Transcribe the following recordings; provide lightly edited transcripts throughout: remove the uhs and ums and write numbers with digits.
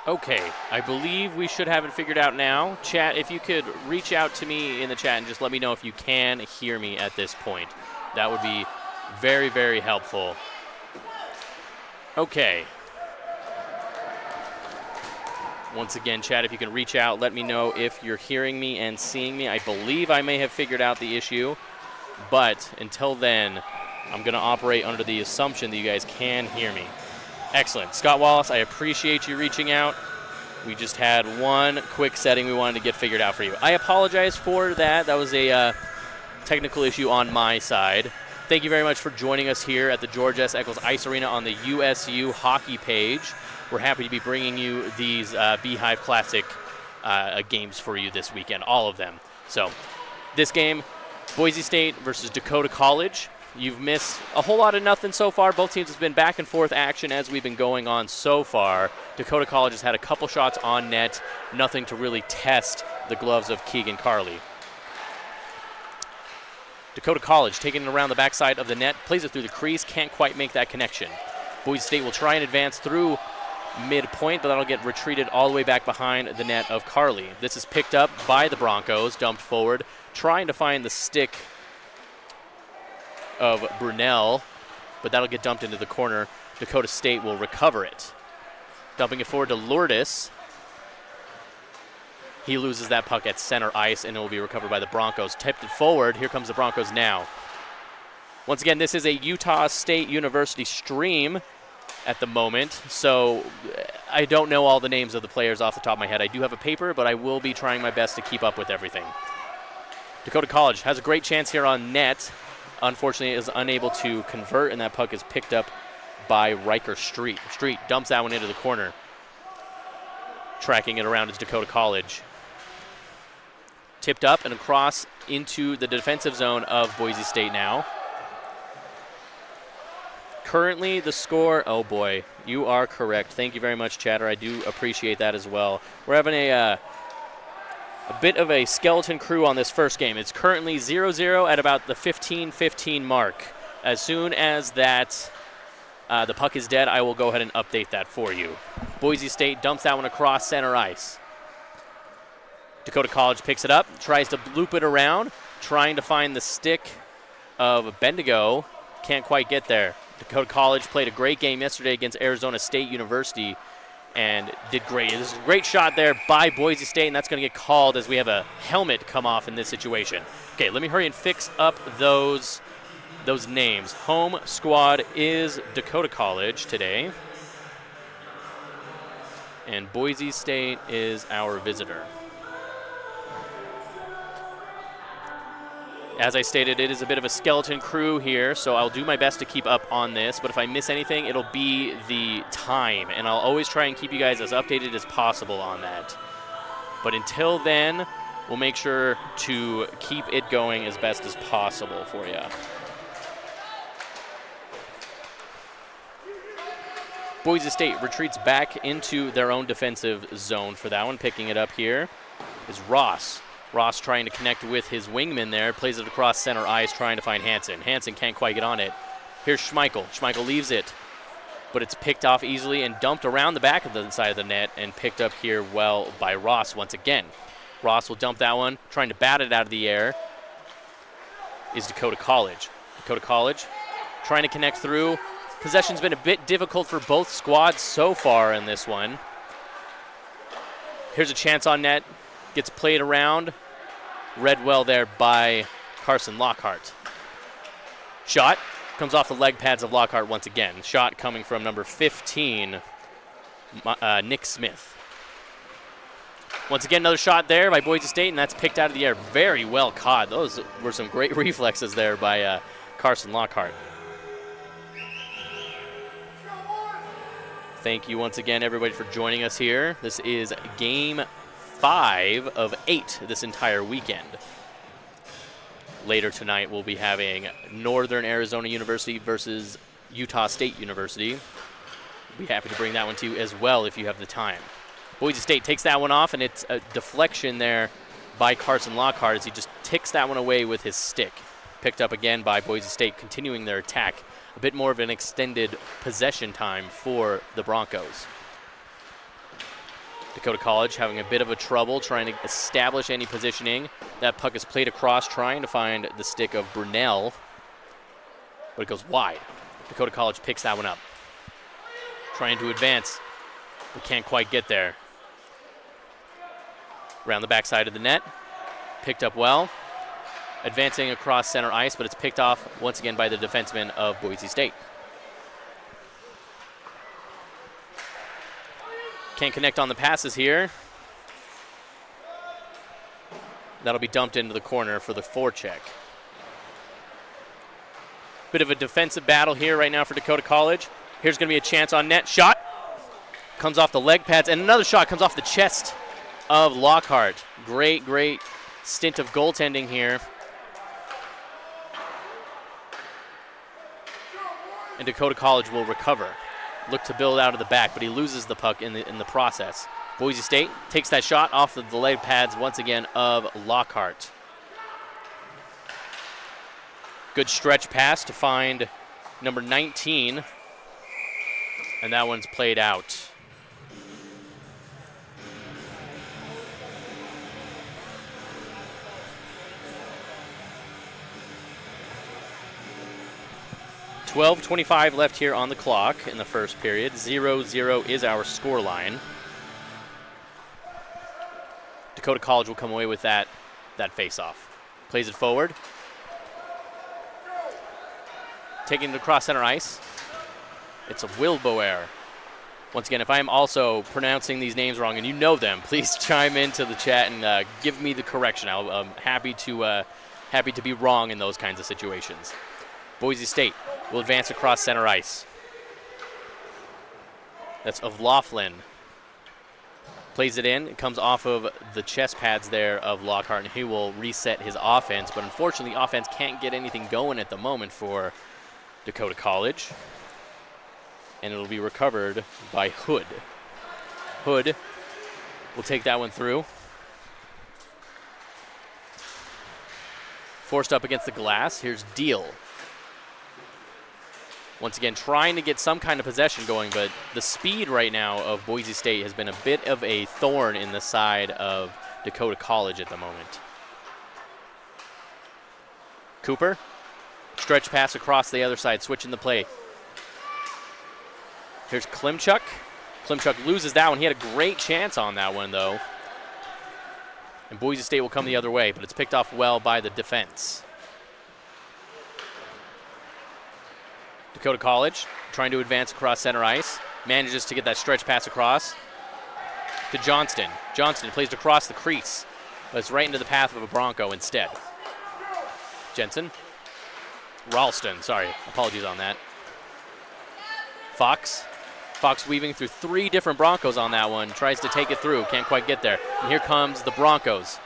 Okay, I believe we should have it figured out now. Chat, if you could reach out to me in the chat and just let me know if you can hear me at this point. That would be very, very helpful. Okay. Once again, chat, if you can reach out, let me know if you're hearing me and seeing me. I believe I may have figured out the issue, but until then, I'm going to operate under the assumption that you guys can hear me. Excellent. Scott Wallace, I appreciate you reaching out. We just had one quick setting we wanted to get figured out for you. I apologize for that. That was a technical issue on my side. Thank you very much for joining us here at the George S. Eccles Ice Arena on the USU hockey page. We're happy to be bringing you these Beehive Classic games for you this weekend, all of them. So this game, Boise State versus Dakota College. You've missed a whole lot of nothing so far. Both teams have been back and forth action as we've been going on so far. Dakota College has had a couple shots on net, nothing to really test the gloves of Keegan Carley. Dakota College taking it around the backside of the net, plays it through the crease, can't quite make that connection. Boise State will try and advance through midpoint, but that'll get retreated all the way back behind the net of Carley. This is picked up by the Broncos, dumped forward, trying to find the stick of Brunel, but that'll get dumped into the corner. Dakota State will recover it. Dumping it forward to Lourdes. He loses that puck at center ice, and it will be recovered by the Broncos. Tipped it forward. Here comes the Broncos now. Once again, this is a Utah State University stream at the moment, so I don't know all the names of the players off the top of my head. I do have a paper, but I will be trying my best to keep up with everything. Dakota College has a great chance here on net. Unfortunately, is unable to convert, and that puck is picked up by Riker Street. Street dumps that one into the corner. Tracking it around is Dakota College. Tipped up and across into the defensive zone of Boise State now. Currently, the score, oh boy, you are correct. Thank you very much, Chatter. I do appreciate that as well. We're having a bit of a skeleton crew on this first game. It's currently 0-0 at about the 15-15 mark. As soon as that the puck is dead, I will go ahead and update that for you. Boise State dumps that one across center ice. Dakota College picks it up, tries to loop it around, trying to find the stick of Bendigo. Can't quite get there. Dakota College played a great game yesterday against Arizona State University and did great. This is a great shot there by Boise State, and that's going to get called as we have a helmet come off in this situation. Okay, let me hurry and fix up those names. Home squad is Dakota College today, and Boise State is our visitor. As I stated, it is a bit of a skeleton crew here, so I'll do my best to keep up on this, but if I miss anything, it'll be the time, and I'll always try and keep you guys as updated as possible on that. But until then, we'll make sure to keep it going as best as possible for you. Boise State retreats back into their own defensive zone for that one. Picking it up here is Ross. Ross trying to connect with his wingman there, plays it across center ice, trying to find Hansen. Hansen can't quite get on it. Here's Schmeichel. Schmeichel leaves it, but it's picked off easily and dumped around the back of the side of the net and picked up here well by Ross once again. Ross will dump that one, trying to bat it out of the air is Dakota College. Dakota College trying to connect through. Possession's been a bit difficult for both squads so far in this one. Here's a chance on net. Gets played around. Read well there by Carson Lockhart. Shot comes off the leg pads of Lockhart once again. Shot coming from number 15, Nick Smith. Once again, another shot there by Boise State, and that's picked out of the air. Very well caught. Those were some great reflexes there by Carson Lockhart. Thank you once again, everybody, for joining us here. This is Game 5 of 8 this entire weekend. Later tonight, we'll be having Northern Arizona University versus Utah State University. We'll be happy to bring that one to you as well if you have the time. Boise State takes that one off, and it's a deflection there by Carson Lockhart as he just ticks that one away with his stick. Picked up again by Boise State, continuing their attack. A bit more of an extended possession time for the Broncos. Dakota College having a bit of a trouble trying to establish any positioning. That puck is played across, trying to find the stick of Brunel, but it goes wide. Dakota College picks that one up. Trying to advance, but can't quite get there. Around the backside of the net, picked up well. Advancing across center ice, but it's picked off once again by the defenseman of Boise State. Can't connect on the passes here. That'll be dumped into the corner for the forecheck. Bit of a defensive battle here right now for Dakota College. Here's going to be a chance on net. Shot comes off the leg pads, and another shot comes off the chest of Lockhart. Great stint of goaltending here. And Dakota College will recover. Look to build out of the back, but he loses the puck in the process. Boise State takes that shot off of the leg pads once again of Lockhart. Good stretch pass to find number 19, and that one's played out. .25 left here on the clock in the first period. 0-0 is our score line. Dakota College will come away with that face-off. Plays it forward. Taking it across center ice. It's a Wilboer. Once again, if I am also pronouncing these names wrong and you know them, please chime into the chat and give me the correction. I'm happy to be wrong in those kinds of situations. Boise State will advance across center ice. That's of Laughlin. Plays it in. It comes off of the chest pads there of Lockhart, and he will reset his offense. But unfortunately, the offense can't get anything going at the moment for Dakota College. And it'll be recovered by Hood. Hood will take that one through. Forced up against the glass. Here's Deal. Once again, trying to get some kind of possession going, but the speed right now of Boise State has been a bit of a thorn in the side of Dakota College at the moment. Cooper, stretch pass across the other side, switching the play. Here's Klimchuk. Klimchuk loses that one. He had a great chance on that one, though. And Boise State will come the other way, but it's picked off well by the defense. Dakota College trying to advance across center ice. Manages to get that stretch pass across to Johnston. Johnston plays it across the crease, but it's right into the path of a Bronco instead. Jensen. Ralston, sorry. Apologies on that. Fox. Fox weaving through 3 different Broncos on that one. Tries to take it through. Can't quite get there. And here comes the Broncos.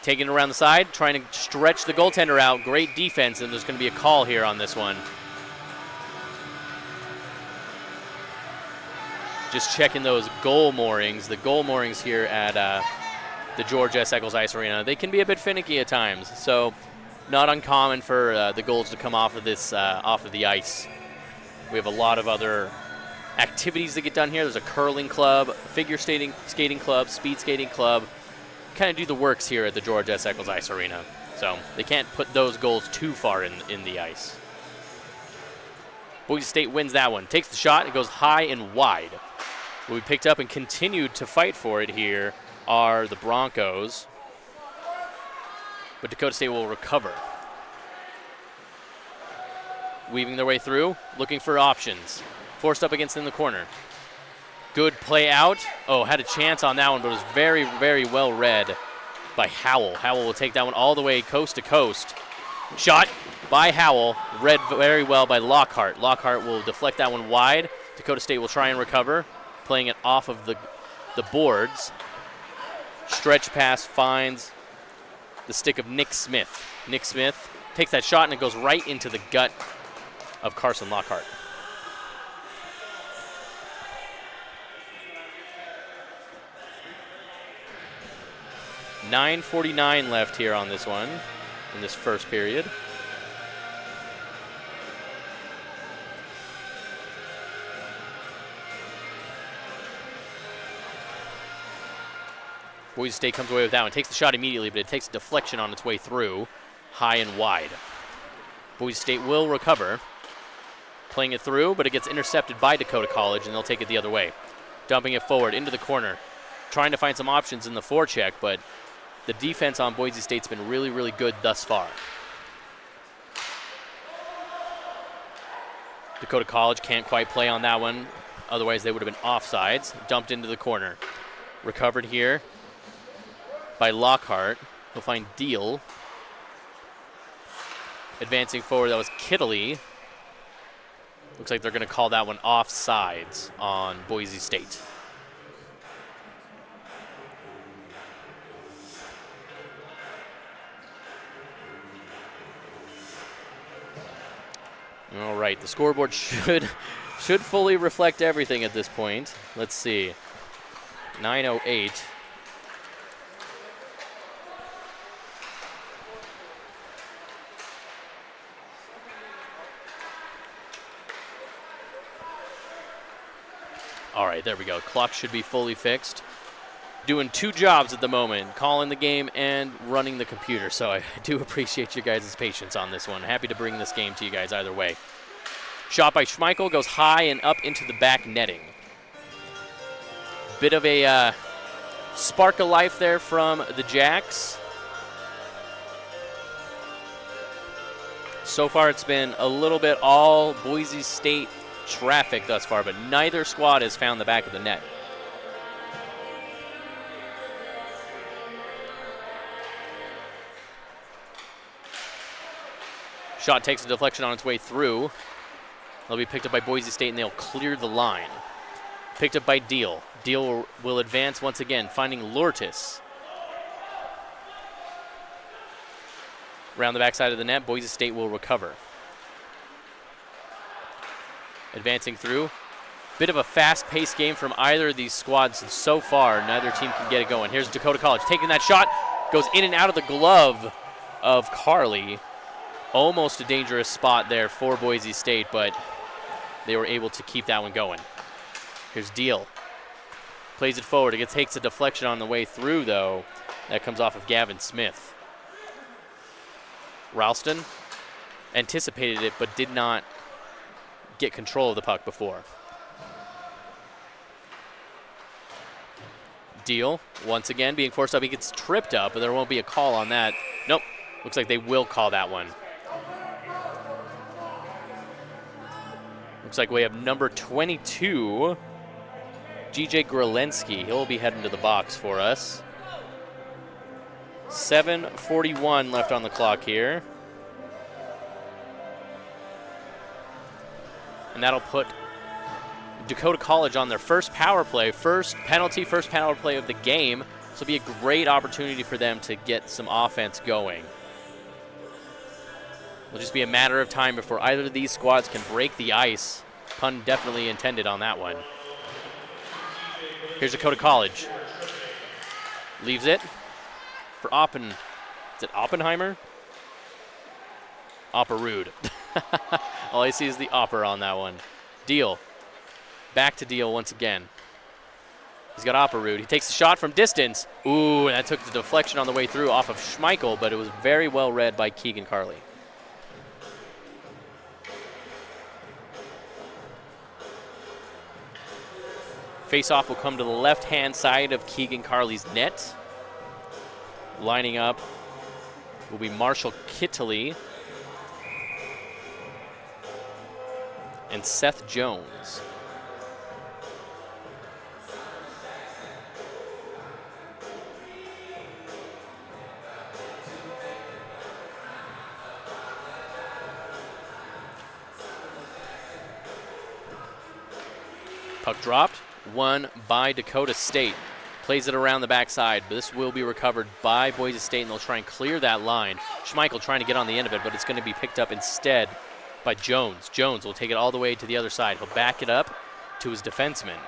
Taking it around the side, trying to stretch the goaltender out. Great defense, and there's going to be a call here on this one. Just checking those goal moorings. The goal moorings here at the George S. Eccles Ice Arena, they can be a bit finicky at times. So not uncommon for the goals to come off of this off of the ice. We have a lot of other activities that get done here. There's a curling club, figure skating club, speed skating club. Kind of do the works here at the George S. Eccles Ice Arena. So they can't put those goals too far in the ice. Boise State wins that one. Takes the shot. It goes high and wide. What we picked up and continued to fight for it here are the Broncos. But Dakota State will recover. Weaving their way through, looking for options. Forced up against in the corner. Good play out. Oh, had a chance on that one, but it was very, very well read by Howell. Howell will take that one all the way coast to coast. Shot by Howell, read very well by Lockhart. Lockhart will deflect that one wide. Dakota State will try and recover, playing it off of the boards. Stretch pass finds the stick of Nick Smith. Nick Smith takes that shot, and it goes right into the gut of Carson Lockhart. .9:49 left here on this one, in this first period. Boise State comes away with that one. Takes the shot immediately, but it takes a deflection on its way through, high and wide. Boise State will recover. Playing it through, but it gets intercepted by Dakota College, and they'll take it the other way. Dumping it forward into the corner. Trying to find some options in the forecheck, but the defense on Boise State's been really, really good thus far. Dakota College can't quite play on that one. Otherwise, they would have been offsides. Dumped into the corner. Recovered here by Lockhart. He'll find Deal. Advancing forward, that was Kittley. Looks like they're going to call that one offsides on Boise State. All right, the scoreboard should fully reflect everything at this point. Let's see. 9:08. All right, there we go. Clock should be fully fixed. Doing two jobs at the moment, calling the game and running the computer. So I do appreciate you guys' patience on this one. Happy to bring this game to you guys either way. Shot by Schmeichel goes high and up into the back netting. Bit of a spark of life there from the Jacks. So far it's been a little bit all Boise State traffic thus far, but neither squad has found the back of the net. Shot takes a deflection on its way through. They'll be picked up by Boise State, and they'll clear the line. Picked up by Deal. Deal will advance once again, finding Lortis. Around the backside of the net, Boise State will recover. Advancing through. Bit of a fast-paced game from either of these squads so far. Neither team can get it going. Here's Dakota College taking that shot. Goes in and out of the glove of Carly. Almost a dangerous spot there for Boise State, but they were able to keep that one going. Here's Deal. Plays it forward. It takes a deflection on the way through, though. That comes off of Gavin Smith. Ralston anticipated it, but did not get control of the puck before. Deal, once again, being forced up. He gets tripped up, but there won't be a call on that. Nope. Looks like they will call that one. Looks like we have number 22, G.J. Gralensky. He'll be heading to the box for us. 7:41 left on the clock here. And that'll put Dakota College on their first power play, first power play of the game. So it'll be a great opportunity for them to get some offense going. It'll just be a matter of time before either of these squads can break the ice. Pun definitely intended on that one. Here's Dakota College. Leaves it for Is it Oppenheimer? Opperud. All I see is the Opper on that one. Deal. Back to Deal once again. He's got Opperud. He takes a shot from distance. Ooh, and that took the deflection on the way through off of Schmeichel, but it was very well read by Keegan Carley. Face-off will come to the left-hand side of Keegan Carley's net. Lining up will be Marshall Kittley and Seth Jones. Puck dropped. Won by Dakota State. Plays it around the backside, but this will be recovered by Boise State, and they'll try and clear that line. Schmeichel trying to get on the end of it, but it's going to be picked up instead by Jones. Jones will take it all the way to the other side. He'll back it up to his defenseman.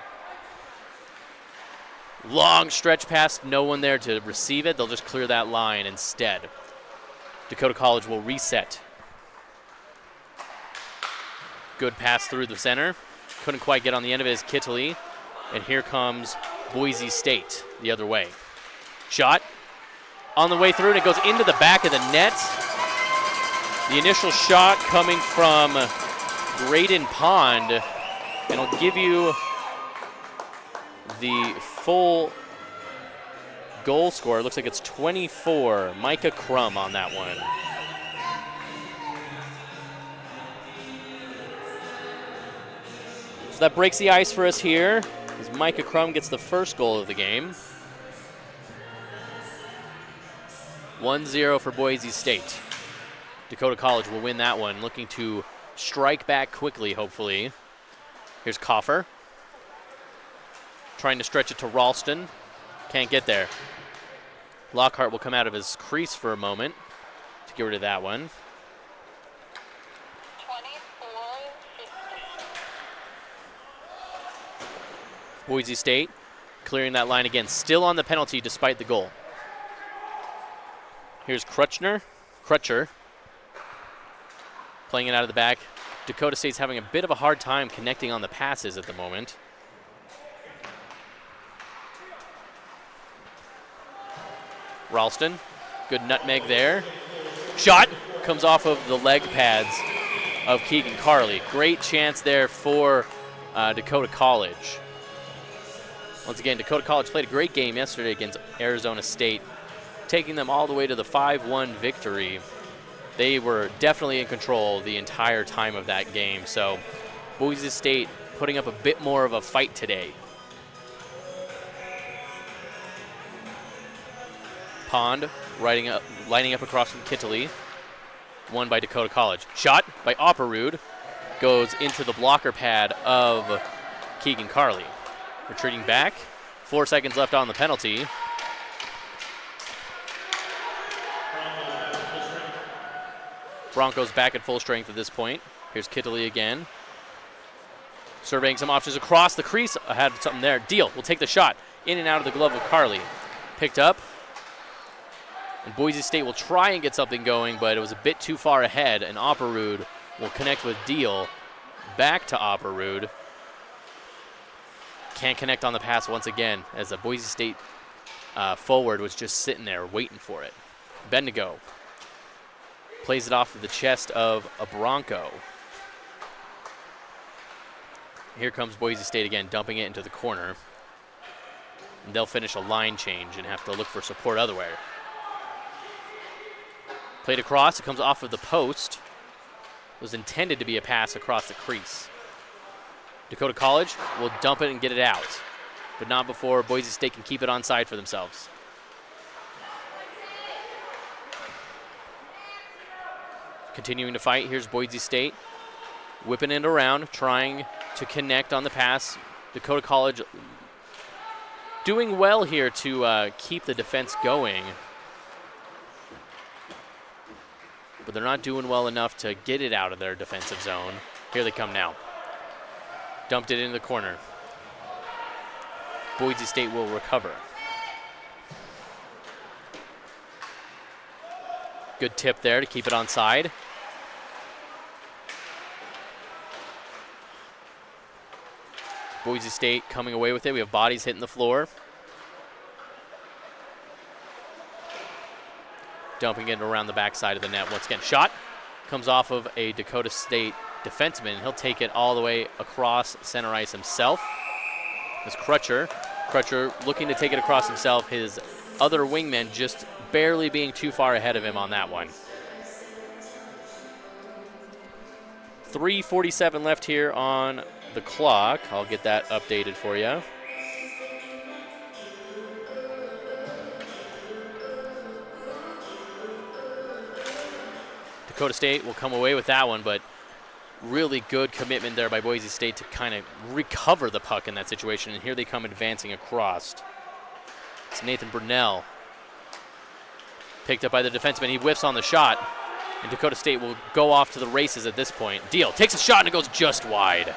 Long stretch pass, no one there to receive it. They'll just clear that line instead. Dakota College will reset. Good pass through the center. Couldn't quite get on the end of it as Kittley. And here comes Boise State the other way. Shot on the way through, and it goes into the back of the net. The initial shot coming from Graydon Pond, and I'll give you the full goal score. It looks like it's 24. Micah Crum on that one. So that breaks the ice for us here as Micah Crum gets the first goal of the game. 1-0 for Boise State. Dakota College will win that one, looking to strike back quickly, hopefully. Here's Coffer. Trying to stretch it to Ralston. Can't get there. Lockhart will come out of his crease for a moment to get rid of that one. 24-50. Boise State clearing that line again. Still on the penalty despite the goal. Here's Crutcher. Playing it out of the back. Dakota State's having a bit of a hard time connecting on the passes at the moment. Ralston, good nutmeg there. Shot comes off of the leg pads of Keegan Carley. Great chance there for Dakota College. Once again, Dakota College played a great game yesterday against Arizona State, taking them all the way to the 5-1 victory. They were definitely in control the entire time of that game. So Boise State putting up a bit more of a fight today. Pond lining up across from Kittley. Won by Dakota College. Shot by Opperud. Goes into the blocker pad of Keegan Carley. Retreating back. 4 seconds left on the penalty. Broncos back at full strength at this point. Here's Kittley again. Surveying some options across the crease. I had something there. Deal will take the shot. In and out of the glove of Carley. Picked up. And Boise State will try and get something going, but it was a bit too far ahead, and Opperud will connect with Deal. Back to Opperud. Can't connect on the pass once again, as the Boise State forward was just sitting there waiting for it. Bendigo plays it off of the chest of a Bronco. Here comes Boise State again, dumping it into the corner. And they'll finish a line change and have to look for support otherwhere. Played across, it comes off of the post. It was intended to be a pass across the crease. Dakota College will dump it and get it out, but not before Boise State can keep it onside for themselves. Continuing to fight, here's Boise State. Whipping it around, trying to connect on the pass. Dakota College doing well here to keep the defense going. But they're not doing well enough to get it out of their defensive zone. Here they come now. Dumped it into the corner. Boise State will recover. Good tip there to keep it onside. Boise State coming away with it. We have bodies hitting the floor. Dumping it around the backside of the net. Once again, shot comes off of a Dakota State defenseman. He'll take it all the way across center ice himself. There's Crutcher. Crutcher looking to take it across himself. His other wingman just barely being too far ahead of him on that one. 3:47 left here on the clock. I'll get that updated for you. Dakota State will come away with that one, but really good commitment there by Boise State to kind of recover the puck in that situation, and here they come advancing across. It's Nathan Brunell. Picked up by the defenseman. He whiffs on the shot, and Dakota State will go off to the races at this point. Deal takes a shot, and it goes just wide.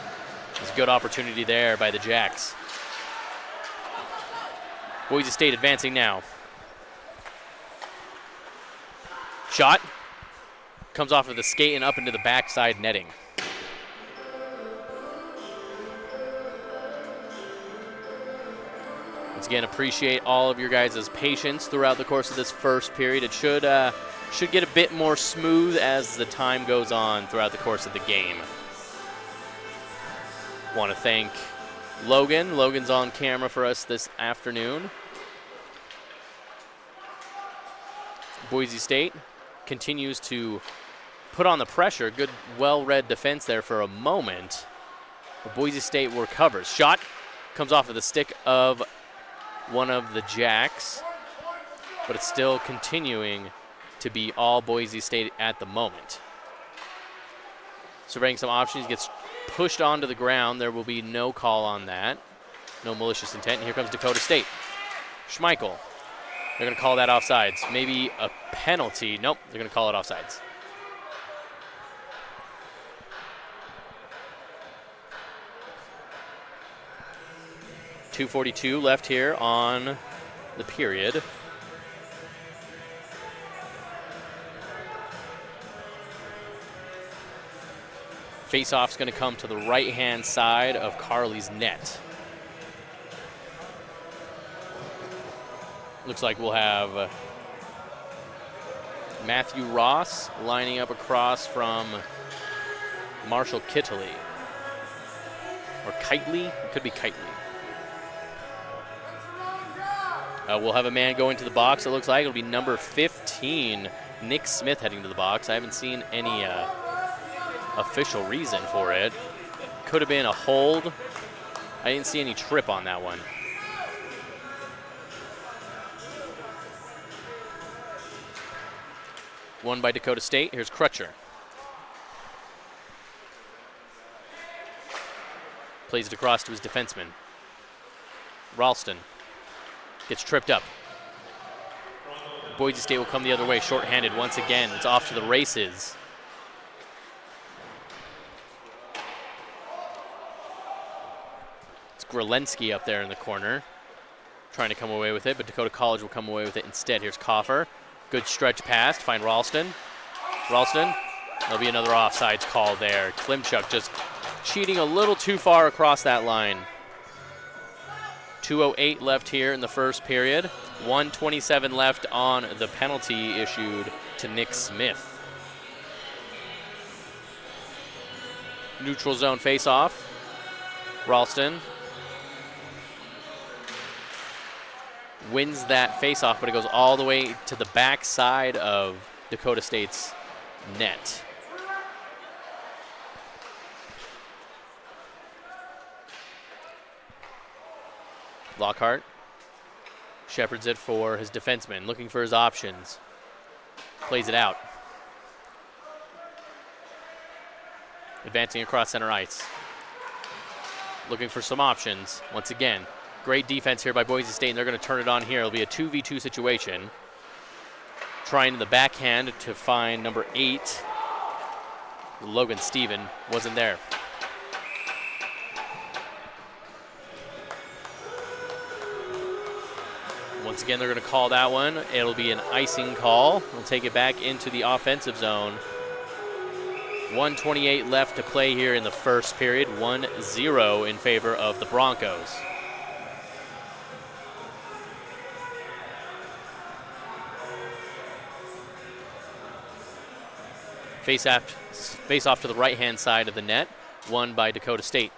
There's a good opportunity there by the Jacks. Boise State advancing now. Shot. Comes off of the skate and up into the backside netting. Once again, appreciate all of your guys' patience throughout the course of this first period. It should get a bit more smooth as the time goes on throughout the course of the game. Want to thank Logan. Logan's on camera for us this afternoon. Boise State continues to put on the pressure. Good, well-read defense there for a moment. But Boise State recovers. Shot comes off of the stick of one of the Jacks, but it's still continuing to be all Boise State at the moment. Surveying some options, gets pushed onto the ground. There will be no call on that. No malicious intent. And here comes Dakota State. Schmeichel. They're going to call that offsides. Maybe a penalty. Nope, they're going to call it offsides. .242 left here on the period. Face-off's going to come to the right-hand side of Carly's net. Looks like we'll have Matthew Ross lining up across from Marshall Kittley. Or Kitely? It could be Kitely. We'll have a man go into the box, it looks like. It'll be number 15, Nick Smith, heading to the box. I haven't seen any official reason for it. Could have been a hold. I didn't see any trip on that one. One by Dakota State. Here's Crutcher. Plays it across to his defenseman. Ralston gets tripped up. Boise State will come the other way, shorthanded once again. It's off to the races. It's Grelensky up there in the corner, trying to come away with it, but Dakota College will come away with it instead. Here's Coffer. Good stretch pass to find Ralston. Ralston, there'll be another offsides call there. Klimchuk just cheating a little too far across that line. 2:08 left here in the first period. 1:27 left on the penalty issued to Nick Smith. Neutral zone face-off. Ralston wins that face-off, but it goes all the way to the back side of Dakota State's net. Lockhart shepherds it for his defenseman, looking for his options. Plays it out. Advancing across center ice. Looking for some options. Once again, great defense here by Boise State, and they're going to turn it on here. It'll be a 2v2 situation. Trying the backhand to find number 8. Logan Steven wasn't there. Once again, they're going to call that one. It'll be an icing call. We'll take it back into the offensive zone. 1:28 left to play here in the first period. 1-0 in favor of the Broncos. Face off to the right-hand side of the net, won by Dakota State.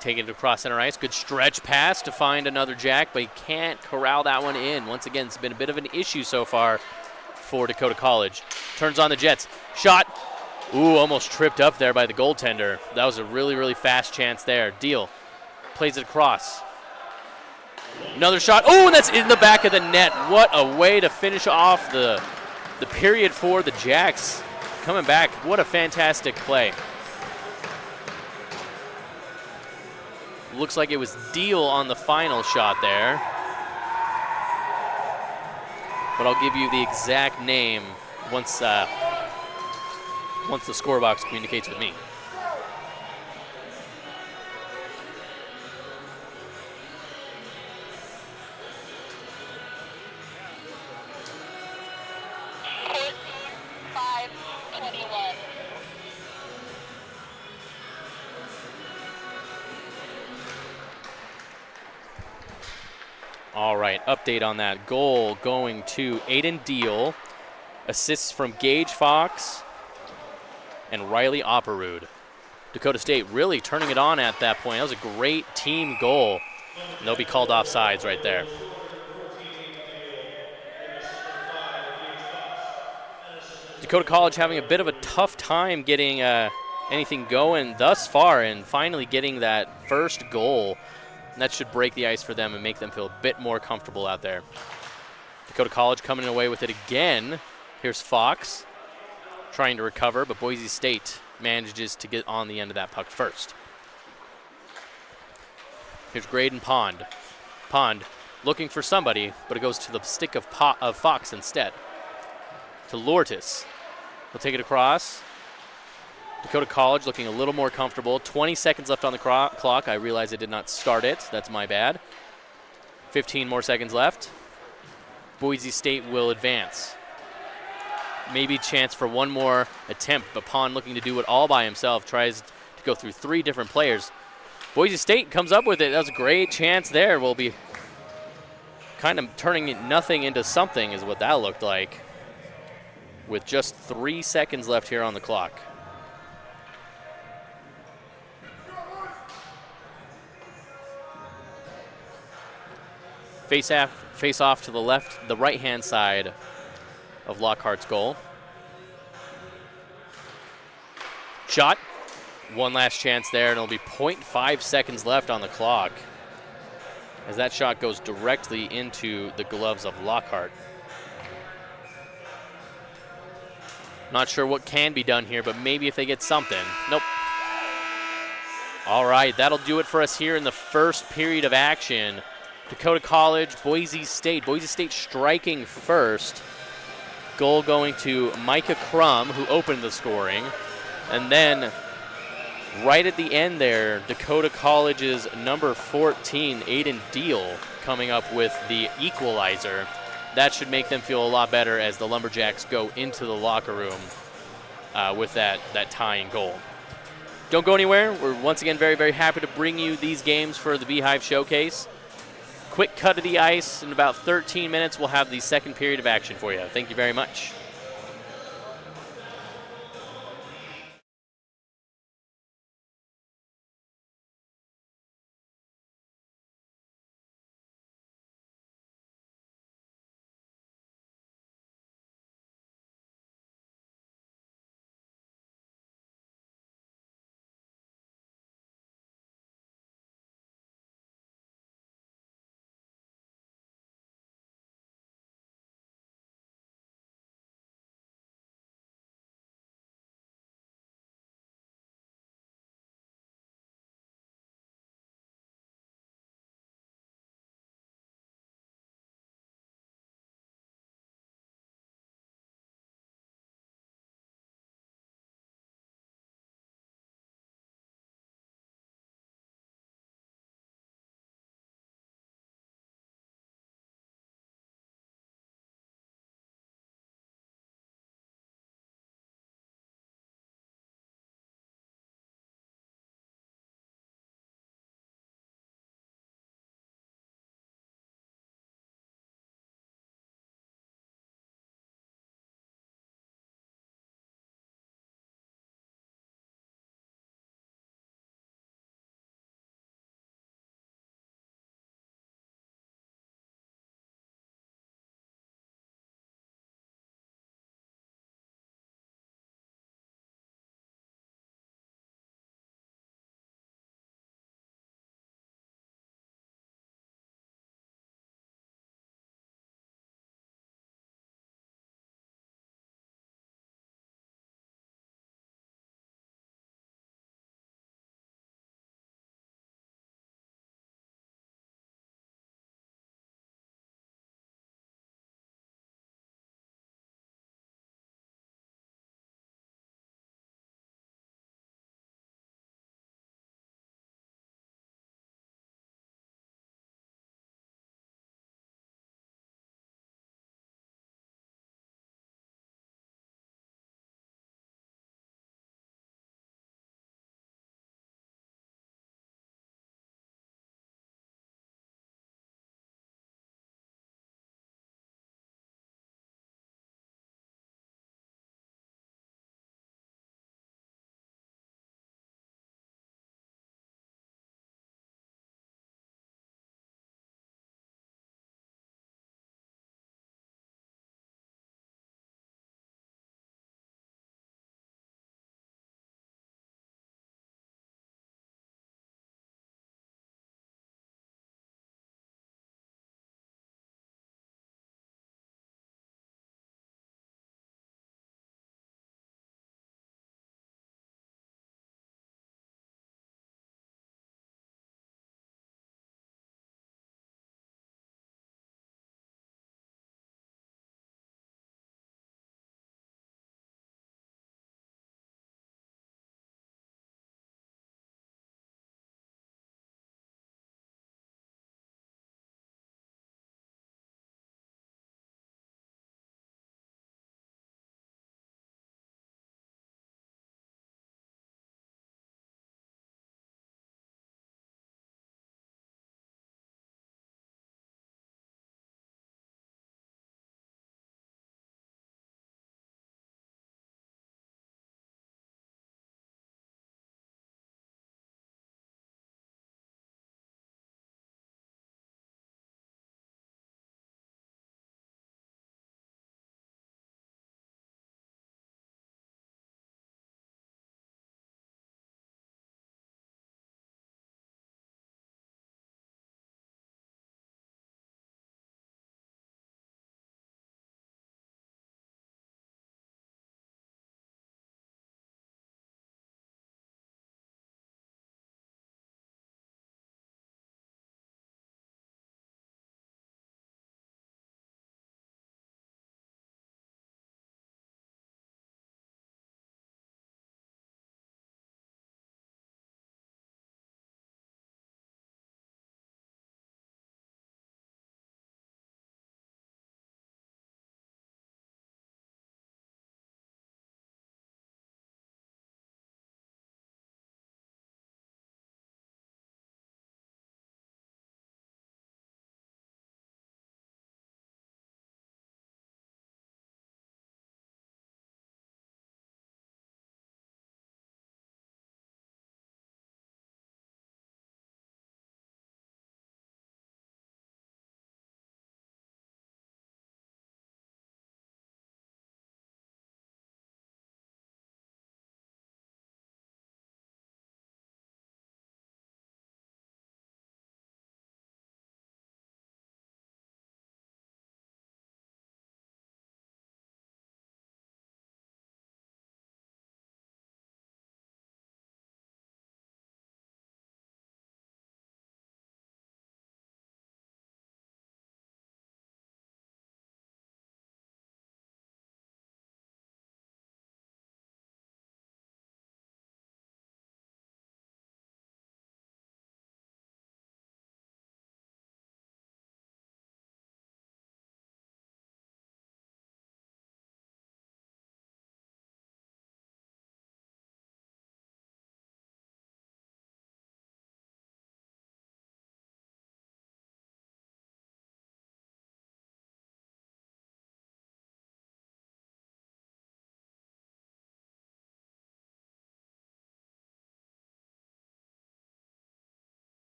Taking it across center ice. Good stretch pass to find another Jack, but he can't corral that one in. Once again, it's been a bit of an issue so far for Dakota College. Turns on the Jets. Shot. Ooh, almost tripped up there by the goaltender. That was a really, really fast chance there. Deal. Plays it across. Another shot. Oh, and that's in the back of the net. What a way to finish off the period for the Jacks. Coming back. What a fantastic play. Looks like it was Deal on the final shot there. But I'll give you the exact name once the score box communicates with me. All right, update on that. Goal going to Aiden Deal. Assists from Gage Fox and Riley Opperud. Dakota State really turning it on at that point. That was a great team goal. And they'll be called offsides right there. Dakota College having a bit of a tough time getting anything going thus far, and finally getting that first goal. And that should break the ice for them and make them feel a bit more comfortable out there. Dakota College coming away with it again. Here's Fox trying to recover, but Boise State manages to get on the end of that puck first. Here's Graydon Pond. Pond looking for somebody, but it goes to the stick of Fox instead. To Lortis. He'll take it across. Dakota College looking a little more comfortable. 20 seconds left on the clock. I realize I did not start it. That's my bad. 15 more seconds left. Boise State will advance. Maybe chance for one more attempt, but Pond looking to do it all by himself. Tries to go through 3 different players. Boise State comes up with it. That was a great chance there. We'll be kind of turning nothing into something is what that looked like, with just 3 seconds left here on the clock. Face off to the right-hand side of Lockhart's goal. Shot. One last chance there, and it'll be 0.5 seconds left on the clock as that shot goes directly into the gloves of Lockhart. Not sure what can be done here, but maybe if they get something. Nope. All right, that'll do it for us here in the first period of action. Dakota College, Boise State. Boise State striking first. Goal going to Micah Crum, who opened the scoring. And then right at the end there, Dakota College's number 14, Aiden Deal, coming up with the equalizer. That should make them feel a lot better as the Lumberjacks go into the locker room with that tying goal. Don't go anywhere. We're once again very, very happy to bring you these games for the Beehive Showcase. Quick cut of the ice. In about 13 minutes, we'll have the second period of action for you. Thank you very much.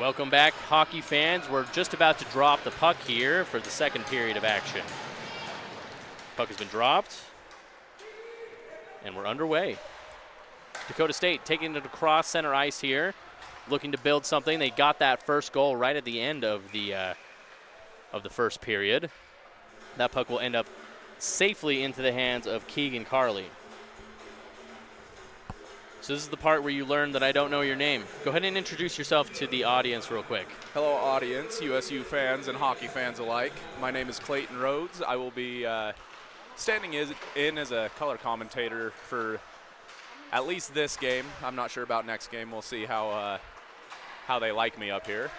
Welcome back, hockey fans. We're just about to drop the puck here for the second period of action. Puck has been dropped, and we're underway. Dakota State taking it across center ice here, looking to build something. They got that first goal right at the end of the first period. That puck will end up safely into the hands of Keegan Carley. So this is the part where you learn that I don't know your name. Go ahead and introduce yourself to the audience real quick. Hello, audience, USU fans and hockey fans alike. My name is Clayton Rhodes. I will be standing in as a color commentator for at least this game. I'm not sure about next game. We'll see how they like me up here.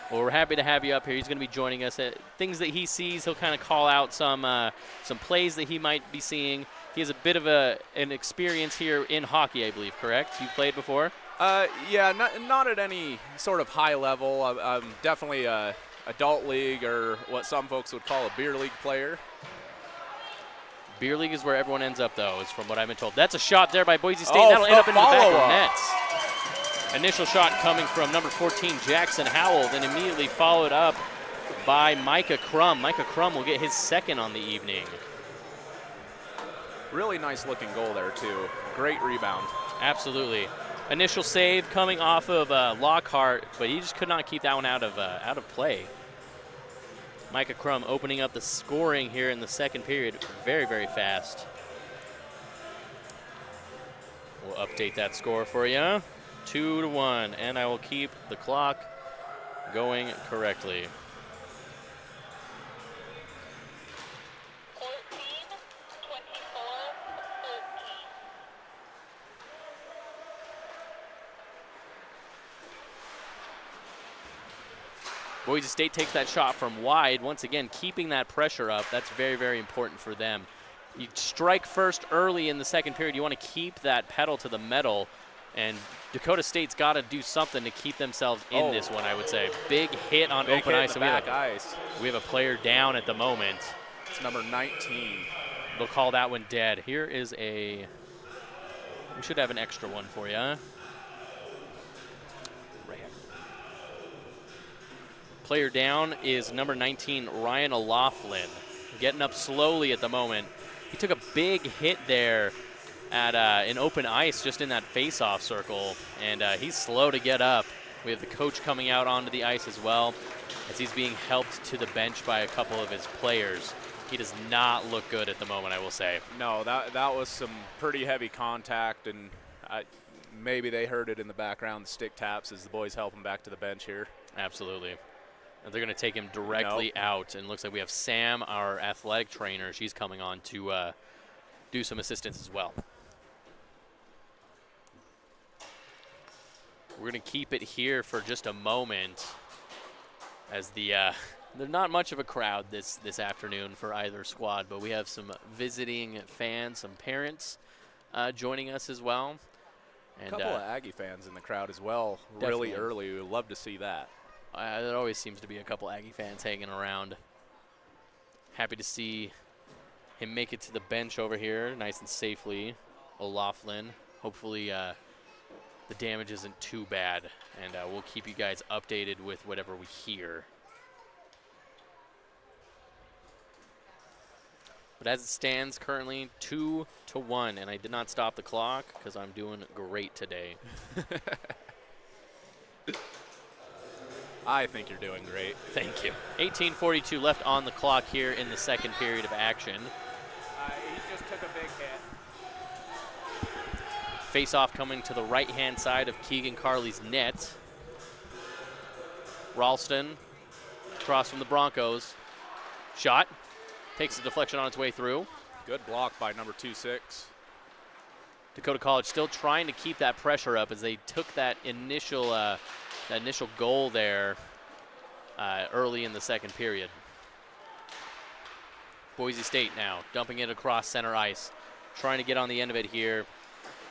Well, we're happy to have you up here. He's going to be joining us. Things that he sees, he'll kind of call out some plays that he might be seeing. He has a bit of an experience here in hockey, I believe, correct? You've played before? Yeah, not at any sort of high level. I'm definitely a adult league, or what some folks would call a beer league player. Beer league is where everyone ends up, though, is from what I've been told. That's a shot there by Boise State. That'll end up in the back of the net. Initial shot coming from number 14, Jackson Howell, then immediately followed up by Micah Crum. Micah Crum will get his second on the evening. Really nice looking goal there, too. Great rebound. Absolutely. Initial save coming off of Lockhart, but he just could not keep that one out of play. Micah Crum opening up the scoring here in the second period very, very fast. We'll update that score for you. 2-1, and I will keep the clock going correctly. 14, 24, 13. Boise State takes that shot from wide. Once again, keeping that pressure up. That's very, very important for them. You strike first early in the second period. You want to keep that pedal to the metal. And Dakota State's got to do something to keep themselves in this one, I would say. Big hit on open ice. We have a player down at the moment. It's number 19. They'll call that one dead. Here is we should have an extra one for you. Player down is number 19, Ryan O'Loughlin. Getting up slowly at the moment. He took a big hit there at in open ice, just in that face-off circle, and he's slow to get up. We have the coach coming out onto the ice as well, as he's being helped to the bench by a couple of his players. He does not look good at the moment, I will say. No, that was some pretty heavy contact, and maybe they heard it in the background, the stick taps, as the boys help him back to the bench here. Absolutely. And they're going to take him directly out, and it looks like we have Sam, our athletic trainer. She's coming on to do some assistance as well. We're going to keep it here for just a moment, as there's not much of a crowd this afternoon for either squad, but we have some visiting fans, some parents joining us as well. And a couple of Aggie fans in the crowd as well, definitely. Really early. We would love to see that. There always seems to be a couple Aggie fans hanging around. Happy to see him make it to the bench over here, nice and safely. O'Loughlin. Hopefully the damage isn't too bad, and we'll keep you guys updated with whatever we hear. But as it stands currently, 2-1, and I did not stop the clock because I'm doing great today. I think you're doing great. Thank you. 18:42 left on the clock here in the second period of action. He just took a big hit. Face-off coming to the right-hand side of Keegan Carley's net. Ralston, across from the Broncos. Shot. Takes the deflection on its way through. Good block by number 2-6. Dakota College still trying to keep that pressure up as they took that initial goal there early in the second period. Boise State now dumping it across center ice. Trying to get on the end of it here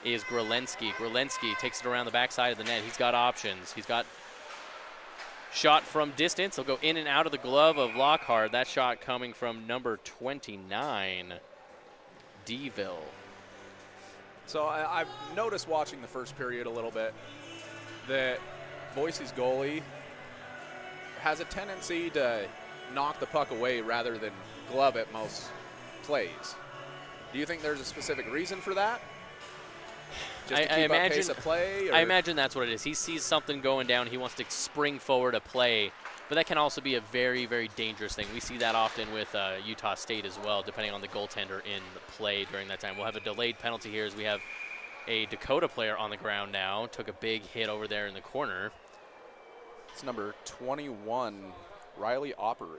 is Grelensky. Grelensky takes it around the backside of the net. He's got options. He's got shot from distance. He'll go in and out of the glove of Lockhart. That shot coming from number 29, DeVille. So I've noticed watching the first period a little bit that Boise's goalie has a tendency to knock the puck away rather than glove it most plays. Do you think there's a specific reason for that? Just to keep up pace of play? Or? I imagine that's what it is. He sees something going down. He wants to spring forward a play. But that can also be a very, very dangerous thing. We see that often with Utah State as well, depending on the goaltender in the play during that time. We'll have a delayed penalty here as we have a Dakota player on the ground now. Took a big hit over there in the corner. It's number 21, Riley Opperud.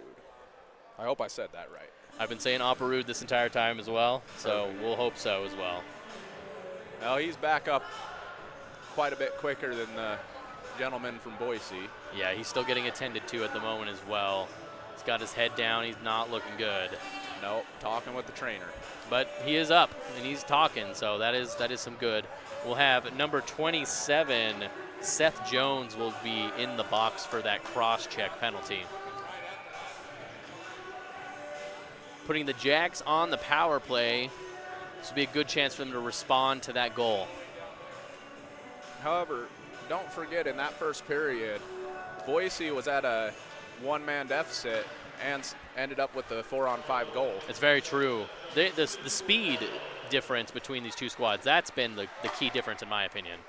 I hope I said that right. I've been saying Opperud this entire time as well, so we'll hope so as well. Well, he's back up quite a bit quicker than the gentleman from Boise. Yeah, he's still getting attended to at the moment as well. He's got his head down. He's not looking good. Nope, talking with the trainer. But he is up, and he's talking, so that is some good. We'll have number 27, Seth Jones, will be in the box for that cross-check penalty. Putting the Jacks on the power play. This will be a good chance for them to respond to that goal. However, don't forget in that first period, Boise was at a one-man deficit and ended up with the 4-on-5 goal. It's very true. The speed difference between these two squads, that's been the key difference in my opinion.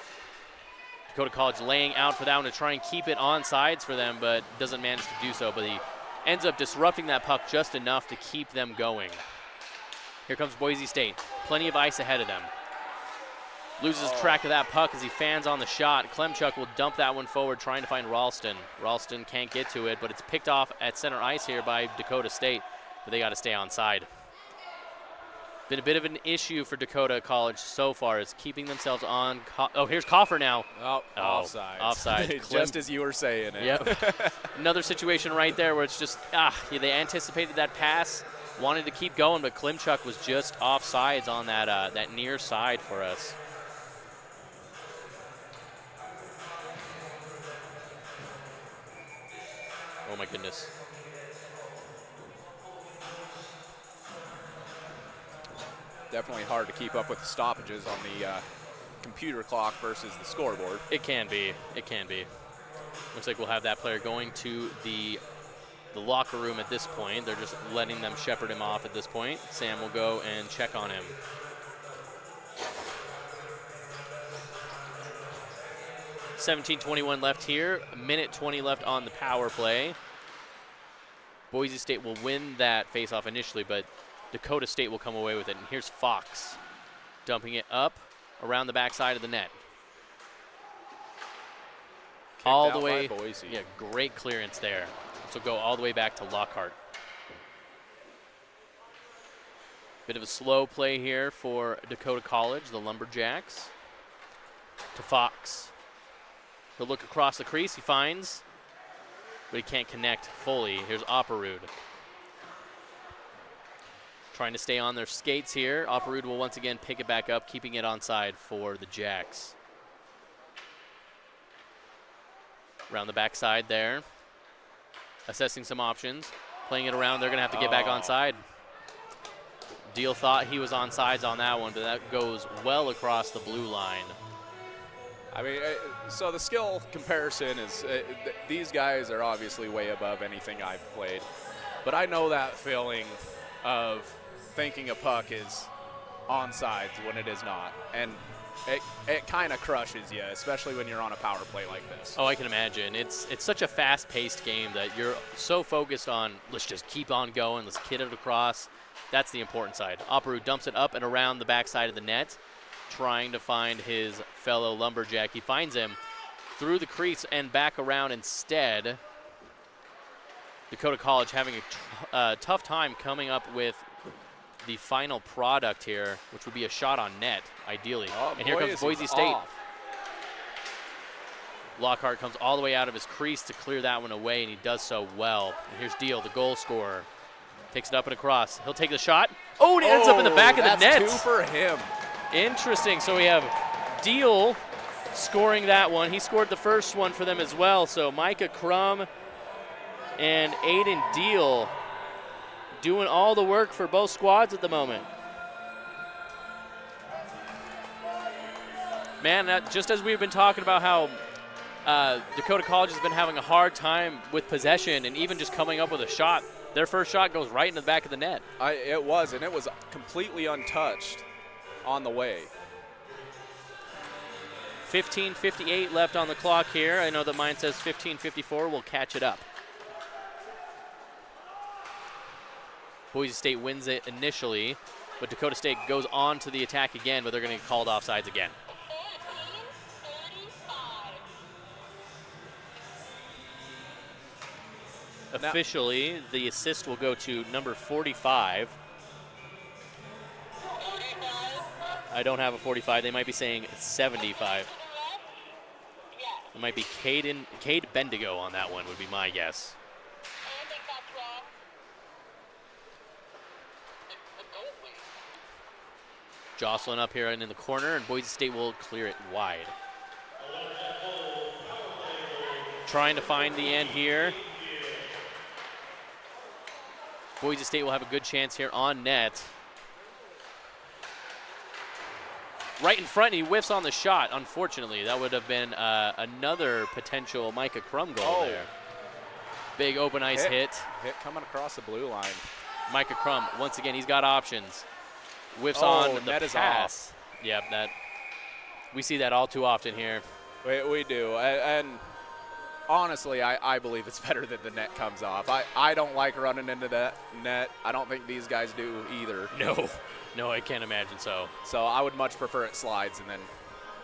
Dakota College laying out for that one to try and keep it on sides for them, but doesn't manage to do so. But he ends up disrupting that puck just enough to keep them going. Here comes Boise State. Plenty of ice ahead of them. Loses track of that puck as he fans on the shot. Klemchuk will dump that one forward, trying to find Ralston. Ralston can't get to it, but it's picked off at center ice here by Dakota State, but they got to stay on side. Been a bit of an issue for Dakota College so far, is keeping themselves on. Oh, here's Coffer now. Oh, offside. Offside. Just as you were saying it. Yep. Another situation right there where it's just, they anticipated that pass, wanted to keep going, but Klemchuk was just offsides on that near side for us. Oh my goodness. Definitely hard to keep up with the stoppages on the computer clock versus the scoreboard. It can be. It can be. Looks like we'll have that player going to the locker room at this point. They're just letting them shepherd him off at this point. Sam will go and check on him. .21 left here. A minute 20 left on the power play. Boise State will win that faceoff initially, but Dakota State will come away with it. And here's Fox dumping it up around the backside of the net. Kicked all out the way. by Boise. Yeah, great clearance there. So go all the way back to Lockhart. Bit of a slow play here for Dakota College, the Lumberjacks. To Fox. He'll look across the crease, he finds, but he can't connect fully. Here's Opperud. Trying to stay on their skates here. Opperud will once again pick it back up, keeping it onside for the Jacks. Around the backside there. Assessing some options. Playing it around, they're gonna have to get back onside. Deal thought he was on sides on that one, but that goes well across the blue line. I mean, so the skill comparison is, these guys are obviously way above anything I've played. But I know that feeling of thinking a puck is onside when it is not. And it kind of crushes you, especially when you're on a power play like this. Oh, I can imagine. It's such a fast-paced game that you're so focused on, let's just keep on going, let's kid it across. That's the important side. Opperud dumps it up and around the backside of the net, trying to find his fellow Lumberjack. He finds him through the crease and back around instead. Dakota College having a tough time coming up with the final product here, which would be a shot on net, ideally. Oh, and here comes Boise State. Off. Lockhart comes all the way out of his crease to clear that one away, and he does so well. And here's Deal, the goal scorer. Takes it up and across. He'll take the shot. Oh, and he ends up in the back of the net. That's 2 for him. Interesting. So we have Deal scoring that one. He scored the first one for them as well. So Micah Crum and Aiden Deal doing all the work for both squads at the moment. Man, just as we've been talking about how Dakota College has been having a hard time with possession and even just coming up with a shot. Their first shot goes right into the back of the net. It was completely untouched on the way. 15:58 left on the clock here. I know that mine says 15:54. We'll catch it up. Boise State wins it initially, but Dakota State goes on to the attack again, but they're going to get called offsides again. 14-35. Officially, the assist will go to number 45. 45. I don't have a 45. They might be saying 75. Yes. It might be Cade Bendigo on that one would be my guess. I think that's wrong. It's a goal, please. Jocelyn up here and in the corner, and Boise State will clear it wide. Trying to find the end here. Boise State will have a good chance here on net. Right in front, he whiffs on the shot, unfortunately. That would have been another potential Micah Crum goal there. Big open ice hit. Hit coming across the blue line. Micah Crum, once again, he's got options. Whiffs on the net is pass. off. Yep, we see that all too often here. We do. And honestly, I believe it's better that the net comes off. I don't like running into that net. I don't think these guys do either. No, I can't imagine so. So I would much prefer it slides and then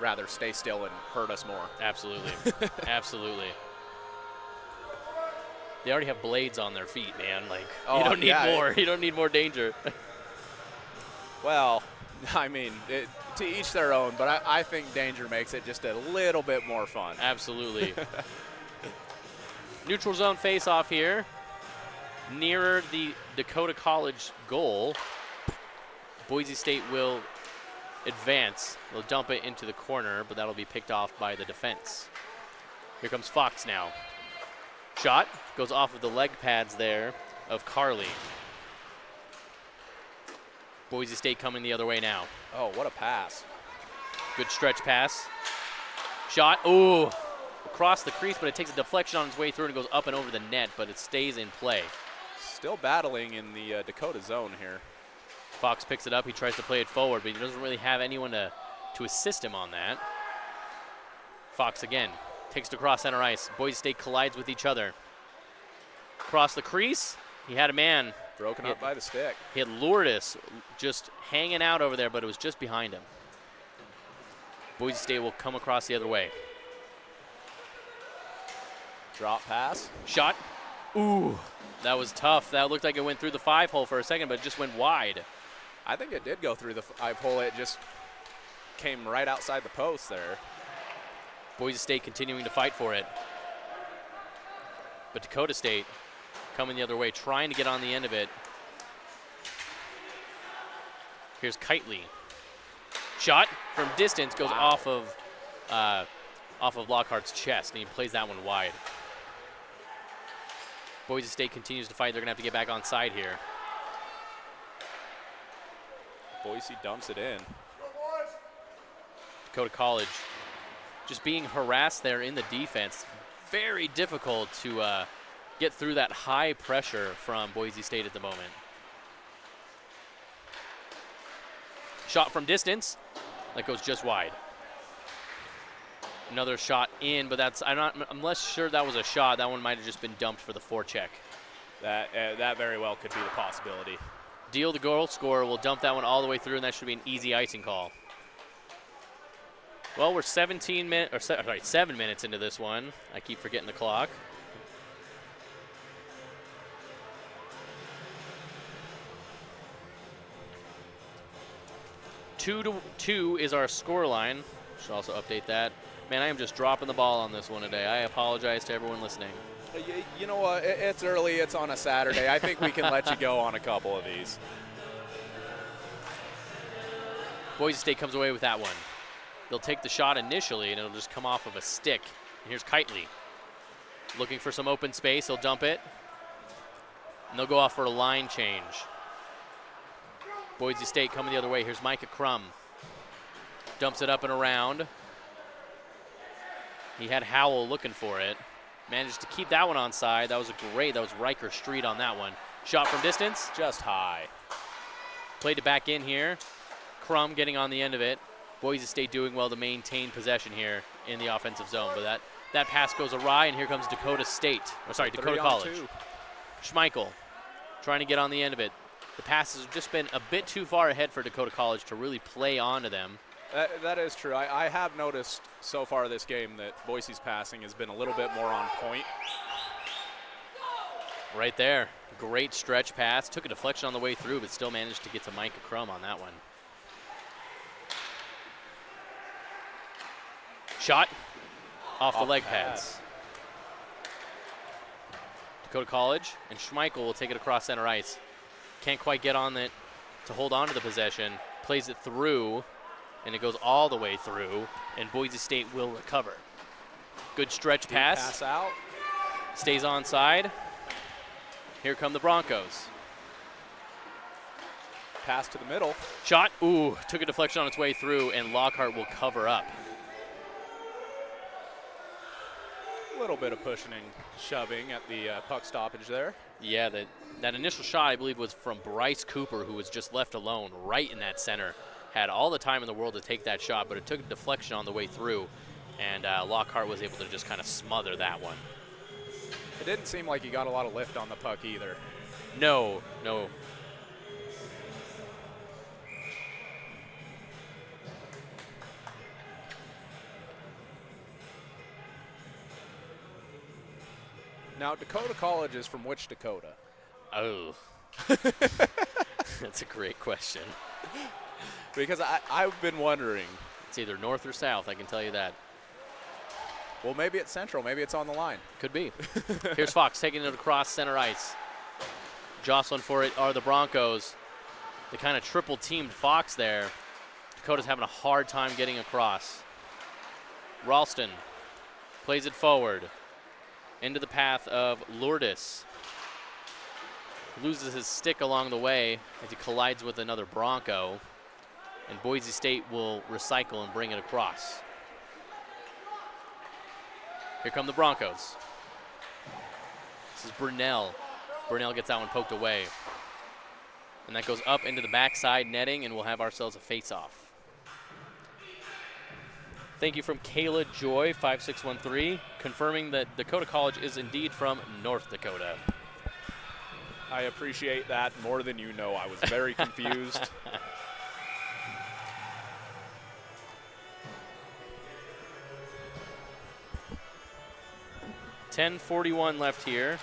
rather stay still and hurt us more. Absolutely. Absolutely. They already have blades on their feet, man. Like, you don't need more. You don't need more danger. Well, I mean, to each their own, but I think danger makes it just a little bit more fun. Absolutely. Neutral zone face-off here. Nearer the Dakota College goal. Boise State will advance. They'll dump it into the corner, but that'll be picked off by the defense. Here comes Fox now. Shot goes off of the leg pads there of Carly. Boise State coming the other way now. Oh, what a pass. Good stretch pass. Shot, ooh, across the crease, but it takes a deflection on its way through and goes up and over the net, but it stays in play. Still battling in the Dakota zone here. Fox picks it up. He tries to play it forward, but he doesn't really have anyone to assist him on that. Fox again takes it across center ice. Boise State collides with each other. Across the crease, he had a man. Broken up by the stick. He had Lourdes just hanging out over there, but it was just behind him. Boise State will come across the other way. Drop pass. Shot. Ooh, that was tough. That looked like it went through the 5-hole for a second, but it just went wide. I think it did go through the 5-hole. It just came right outside the post there. Boise State continuing to fight for it. But Dakota State coming the other way, trying to get on the end of it. Here's Kitely. Shot from distance goes off of Lockhart's chest, and he plays that one wide. Boise State continues to fight. They're going to have to get back on side here. Boise dumps it in. Dakota College just being harassed there in the defense. Very difficult to get through that high pressure from Boise State at the moment. Shot from distance. That goes just wide. Another shot in, but I'm less sure that was a shot. That one might have just been dumped for the forecheck. That very well could be the possibility. Deal, the goal scorer, will dump that one all the way through, and that should be an easy icing call. Well, we're 7 minutes into this one. I keep forgetting the clock. Two to 2 is our score line. Should also update that. Man, I am just dropping the ball on this one today. I apologize to everyone listening. You know what? It's early. It's on a Saturday. I think we can let you go on a couple of these. Boise State comes away with that one. They'll take the shot initially, and it'll just come off of a stick. And here's Kitely. Looking for some open space. He'll dump it. And they'll go off for a line change. Boise State coming the other way. Here's Micah Crum. Dumps it up and around. He had Howell looking for it. Managed to keep that one onside. That was that was Riker Street on that one. Shot from distance. Just high. Played it back in here. Crum getting on the end of it. Boise State doing well to maintain possession here in the offensive zone. But that pass goes awry, and here comes Dakota College. Schmeichel trying to get on the end of it. The passes have just been a bit too far ahead for Dakota College to really play onto them. That is true. I have noticed so far this game that Boise's passing has been a little bit more on point. Right there. Great stretch pass. Took a deflection on the way through, but still managed to get to Micah Crum on that one. Shot off the leg pads. Dakota College and Schmeichel will take it across center ice. Can't quite get on it to hold on to the possession. Plays it through, and it goes all the way through, and Boise State will recover. Good stretch pass. Pass out. Stays onside. Here come the Broncos. Pass to the middle. Shot. Ooh, took a deflection on its way through, and Lockhart will cover up. A little bit of pushing and shoving at the puck stoppage there. Yeah, that initial shot, I believe, was from Bryce Cooper, who was just left alone right in that center. Had all the time in the world to take that shot, but it took a deflection on the way through, and Lockhart was able to just kind of smother that one. It didn't seem like he got a lot of lift on the puck either. No. Now, Dakota College is from which Dakota? Oh. That's a great question. Because I've been wondering. It's either north or south, I can tell you that. Well, maybe it's central. Maybe it's on the line. Could be. Here's Fox taking it across center ice. Jostling for it are the Broncos. They kind of triple-teamed Fox there. Dakota's having a hard time getting across. Ralston plays it forward. Into the path of Lourdes. Loses his stick along the way as he collides with another Bronco. And Boise State will recycle and bring it across. Here come the Broncos. This is Brunell. Brunell gets that one poked away. And that goes up into the backside netting, and we'll have ourselves a face-off. Thank you from Kayla Joy, 5613, confirming that Dakota College is indeed from North Dakota. I appreciate that more than you know. I was very confused. .10:41 left here.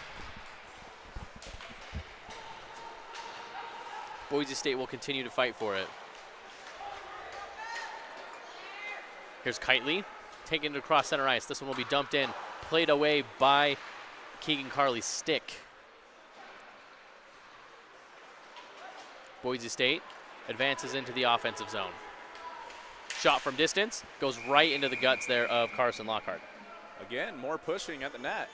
Boise State will continue to fight for it. Here's Kitely, taking it across center ice. This one will be dumped in, played away by Keegan Carley's stick. Boise State advances into the offensive zone. Shot from distance, goes right into the guts there of Carson Lockhart. Again, more pushing at the net.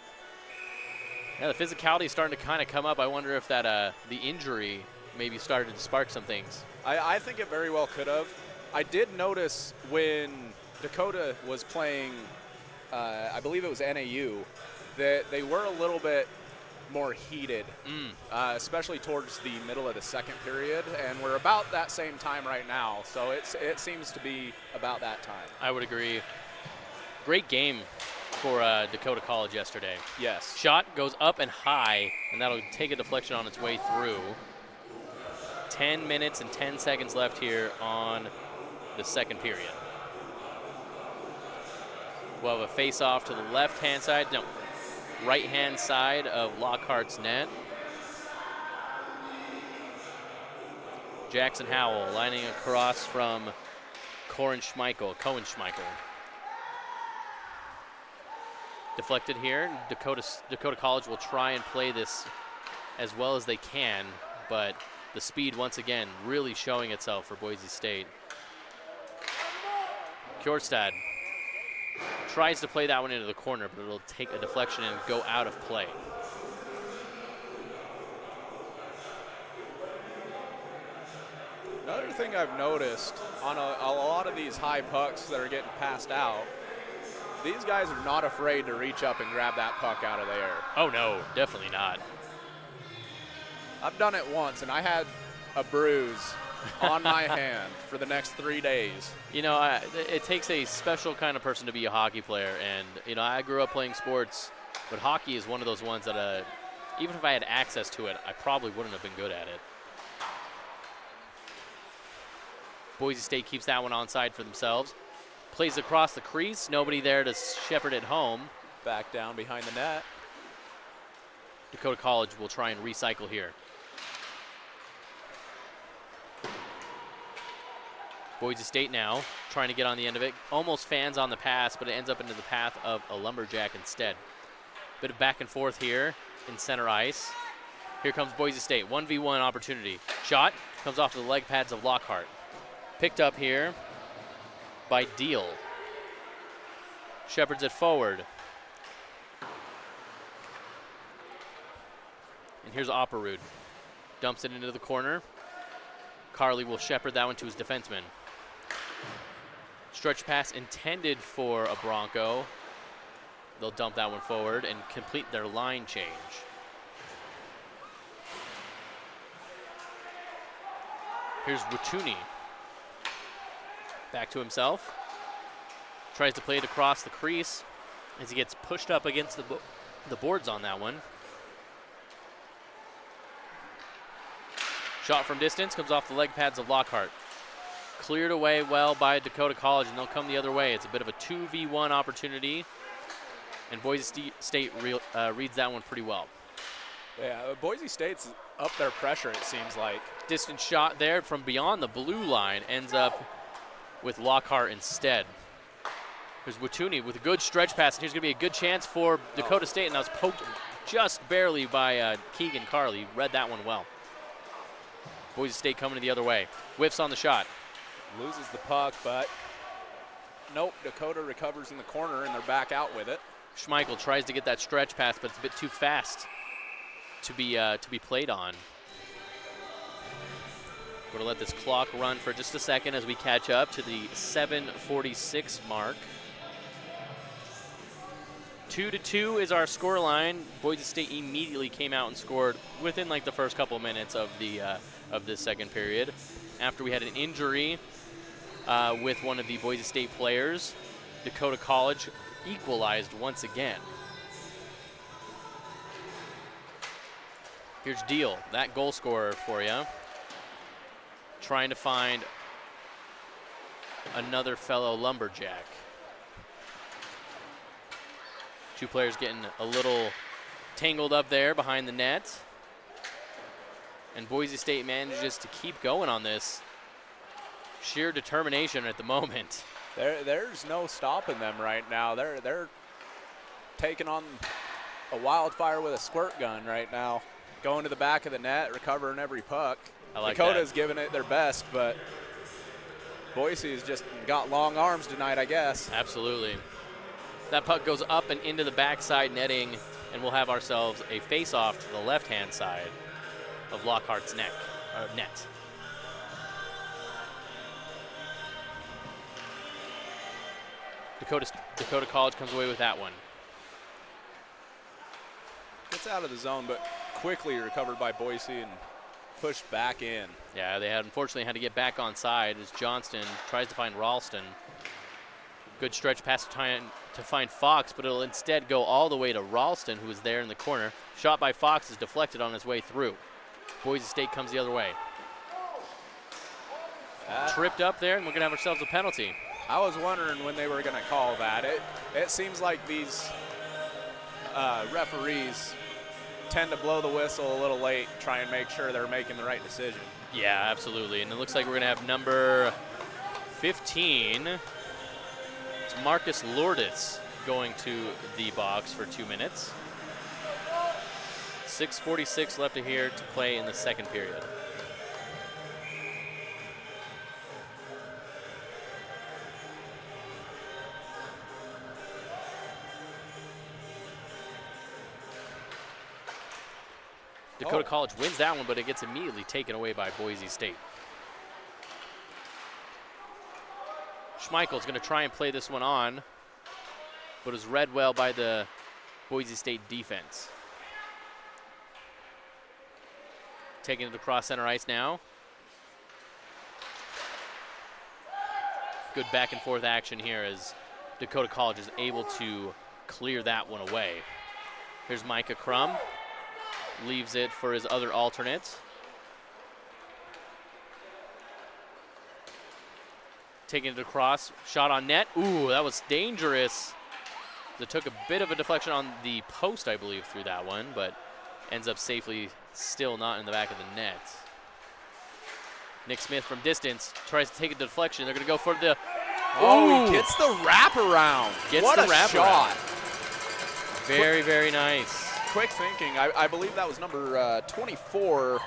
Yeah, the physicality is starting to kind of come up. I wonder if that the injury maybe started to spark some things. I think it very well could have. I did notice when Dakota was playing, I believe it was NAU, that they were a little bit more heated, especially towards the middle of the second period, and we're about that same time right now, so it seems to be about that time. I would agree. Great game for Dakota College yesterday. Yes. Shot goes up and high, and that'll take a deflection on its way through. 10 minutes and 10 seconds left here on the second period. We'll have a face-off to the left-hand side, no, right-hand side of Lockhart's net. Jackson Howell lining across from Cohen Schmeichel. Deflected here. Dakota College will try and play this as well as they can, but the speed once again really showing itself for Boise State. Kjorstad tries to play that one into the corner, but it'll take a deflection and go out of play. Another thing I've noticed on a lot of these high pucks that are getting passed out These guys are not afraid to reach up and grab that puck out of the air. Oh, no, definitely not. I've done it once, and I had a bruise on my hand for the next 3 days. You know, it takes a special kind of person to be a hockey player. And, you know, I grew up playing sports, but hockey is one of those ones that even if I had access to it, I probably wouldn't have been good at it. Boise State keeps that one onside for themselves. Plays across the crease. Nobody there to shepherd it home. Back down behind the net. Dakota College will try and recycle here. Boise State now trying to get on the end of it. Almost fans on the pass, but it ends up into the path of a Lumberjack instead. Bit of back and forth here in center ice. Here comes Boise State. 1v1 opportunity. Shot comes off the leg pads of Lockhart. Picked up here by Deal. Shepherds it forward. And here's Opperud. Dumps it into the corner. Carly will shepherd that one to his defenseman. Stretch pass intended for a Bronco. They'll dump that one forward and complete their line change. Here's Watuni. Back to himself. Tries to play it across the crease as he gets pushed up against the boards on that one. Shot from distance comes off the leg pads of Lockhart. Cleared away well by Dakota College, and they'll come the other way. It's a bit of a 2v1 opportunity, and Boise State reads that one pretty well. Yeah, Boise State's up their pressure, it seems like. Distant shot there from beyond the blue line ends up with Lockhart instead. There's Watuni with a good stretch pass, and here's going to be a good chance for Dakota State, and that was poked just barely by Keegan Carly. Read that one well. Boise State coming the other way. Whiffs on the shot. Loses the puck, but nope, Dakota recovers in the corner, and they're back out with it. Schmeichel tries to get that stretch pass, but it's a bit too fast to be played on. We're going to let this clock run for just a second as we catch up to the 7:46 mark. 2-2 is our score line. Boise State immediately came out and scored within like the first couple minutes of this second period. After we had an injury with one of the Boise State players, Dakota College equalized once again. Here's Deal, that goal scorer for you. Trying to find another fellow Lumberjack. Two players getting a little tangled up there behind the net. And Boise State manages to keep going on this. Sheer determination at the moment. There's no stopping them right now. They're taking on a wildfire with a squirt gun right now. Going to the back of the net, recovering every puck. I like Dakota's that. giving it their best, but Boise's just got long arms tonight, I guess. Absolutely. That puck goes up and into the backside netting, and we'll have ourselves a face-off to the left-hand side of Lockhart's net. Dakota College comes away with that one. Gets out of the zone, but quickly recovered by Boise and pushed back in. Yeah, they unfortunately had to get back on side as Johnston tries to find Ralston. Good stretch pass to find Fox, but it'll instead go all the way to Ralston, who is there in the corner. Shot by Fox is deflected on his way through. Boise State comes the other way. Tripped up there, and we're going to have ourselves a penalty. I was wondering when they were going to call that. It seems like these referees tend to blow the whistle a little late, try and make sure they're making the right decision. Yeah, absolutely. And it looks like we're going to have number 15. It's Marcus Lourdes going to the box for 2 minutes. 6:46 left to here to play in the second period. Dakota College wins that one, but it gets immediately taken away by Boise State. Schmeichel's going to try and play this one on. but was read well by the Boise State defense. Taking it across center ice now. Good back and forth action here as Dakota College is able to clear that one away. Here's Micah Crum. Leaves it for his other alternate. Taking it across, shot on net. Ooh, that was dangerous. It took a bit of a deflection on the post, I believe, through that one, but ends up safely still not in the back of the net. Nick Smith from distance tries to take a deflection. They're going to go for the. Oh, he gets the wraparound. What a shot. Very, very nice. Quick thinking. I believe that was number 24.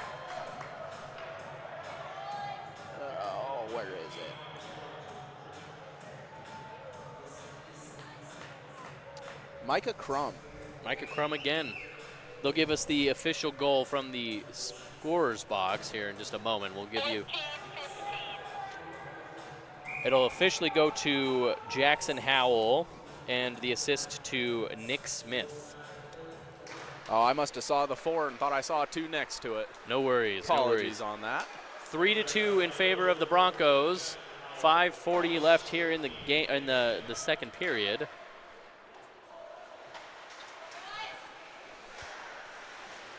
Where is it? Micah Crum. Micah Crum again. They'll give us the official goal from the scorer's box here in just a moment. We'll give you. It'll officially go to Jackson Howell and the assist to Nick Smith. Oh, I must have saw the 4 and thought I saw a 2 next to it. No worries. Apologies on that. 3-2 in favor of the Broncos. 5:40 left here in the game in the second period.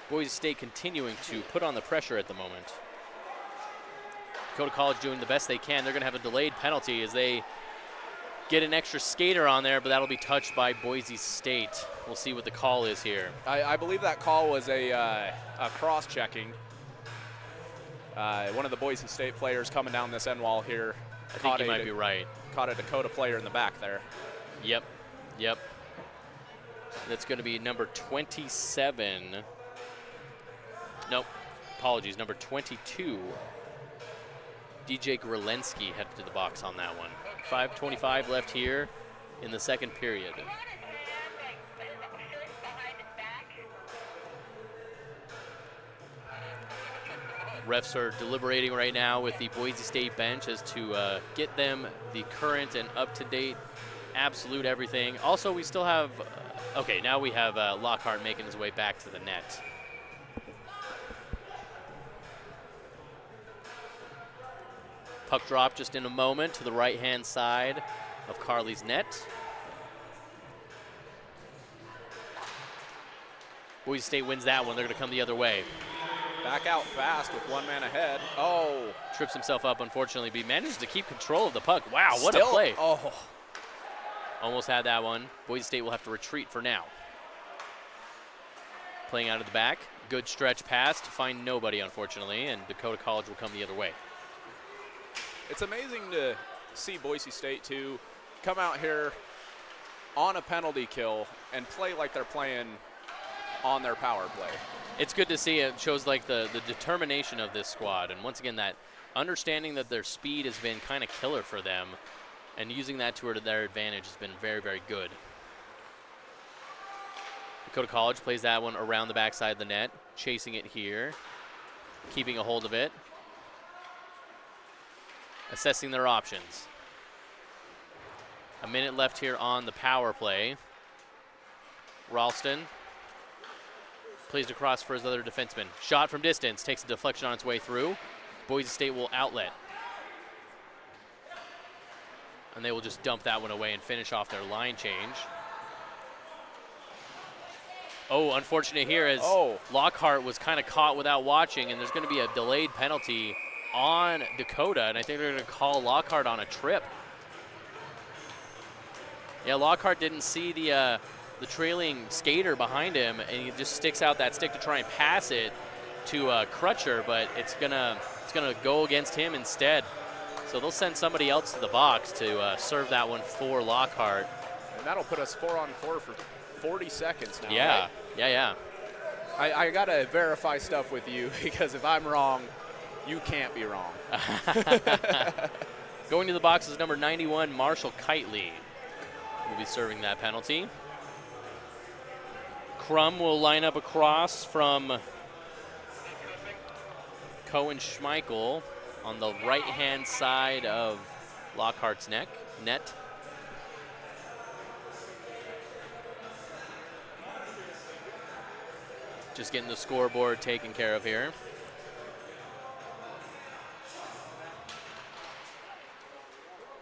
Boise State continuing to put on the pressure at the moment. Dakota College doing the best they can. They're going to have a delayed penalty as they get an extra skater on there, but that'll be touched by Boise State. We'll see what the call is here. I believe that call was a cross-checking. One of the Boise State players coming down this end wall here. I think you might be right. Caught a Dakota player in the back there. Yep. That's going to be number 27. Nope, apologies, number 22. DJ Grelensky headed to the box on that one. 5:25 left here in the second period. Refs are deliberating right now with the Boise State bench as to get them the current and up-to-date absolute everything. Also, we still have, okay, now we have Lockhart making his way back to the net. Puck drop just in a moment to the right-hand side of Carly's net. Boise State wins that one. They're going to come the other way. Back out fast with 1 man ahead. Oh. Trips himself up, unfortunately, but he manages to keep control of the puck. Wow, what a play. Oh. Almost had that one. Boise State will have to retreat for now. Playing out of the back. Good stretch pass to find nobody, unfortunately, and Dakota College will come the other way. It's amazing to see Boise State, too, come out here on a penalty kill and play like they're playing on their power play. It's good to see. It shows like the determination of this squad, and once again, that understanding that their speed has been kind of killer for them, and using that to their advantage has been very, very good. Dakota College plays that one around the backside of the net, chasing it here, keeping a hold of it, assessing their options. A minute left here on the power play. Ralston plays across for his other defenseman. Shot from distance, takes a deflection on its way through. Boise State will outlet. And they will just dump that one away and finish off their line change. Oh, unfortunate here as Lockhart was kind of caught without watching, and there's going to be a delayed penalty on Dakota, and I think they're going to call Lockhart on a trip. Yeah, Lockhart didn't see the trailing skater behind him, and he just sticks out that stick to try and pass it to Crutcher, but it's gonna go against him instead. So they'll send somebody else to the box to serve that one for Lockhart. And that'll put us 4-on-4 for 40 seconds now. Yeah, right? yeah. I gotta verify stuff with you because if I'm wrong, you can't be wrong. Going to the box is number 91, Marshall Kitely. Will be serving that penalty. Crum will line up across from Cohen Schmeichel on the right-hand side of Lockhart's net. Just getting the scoreboard taken care of here.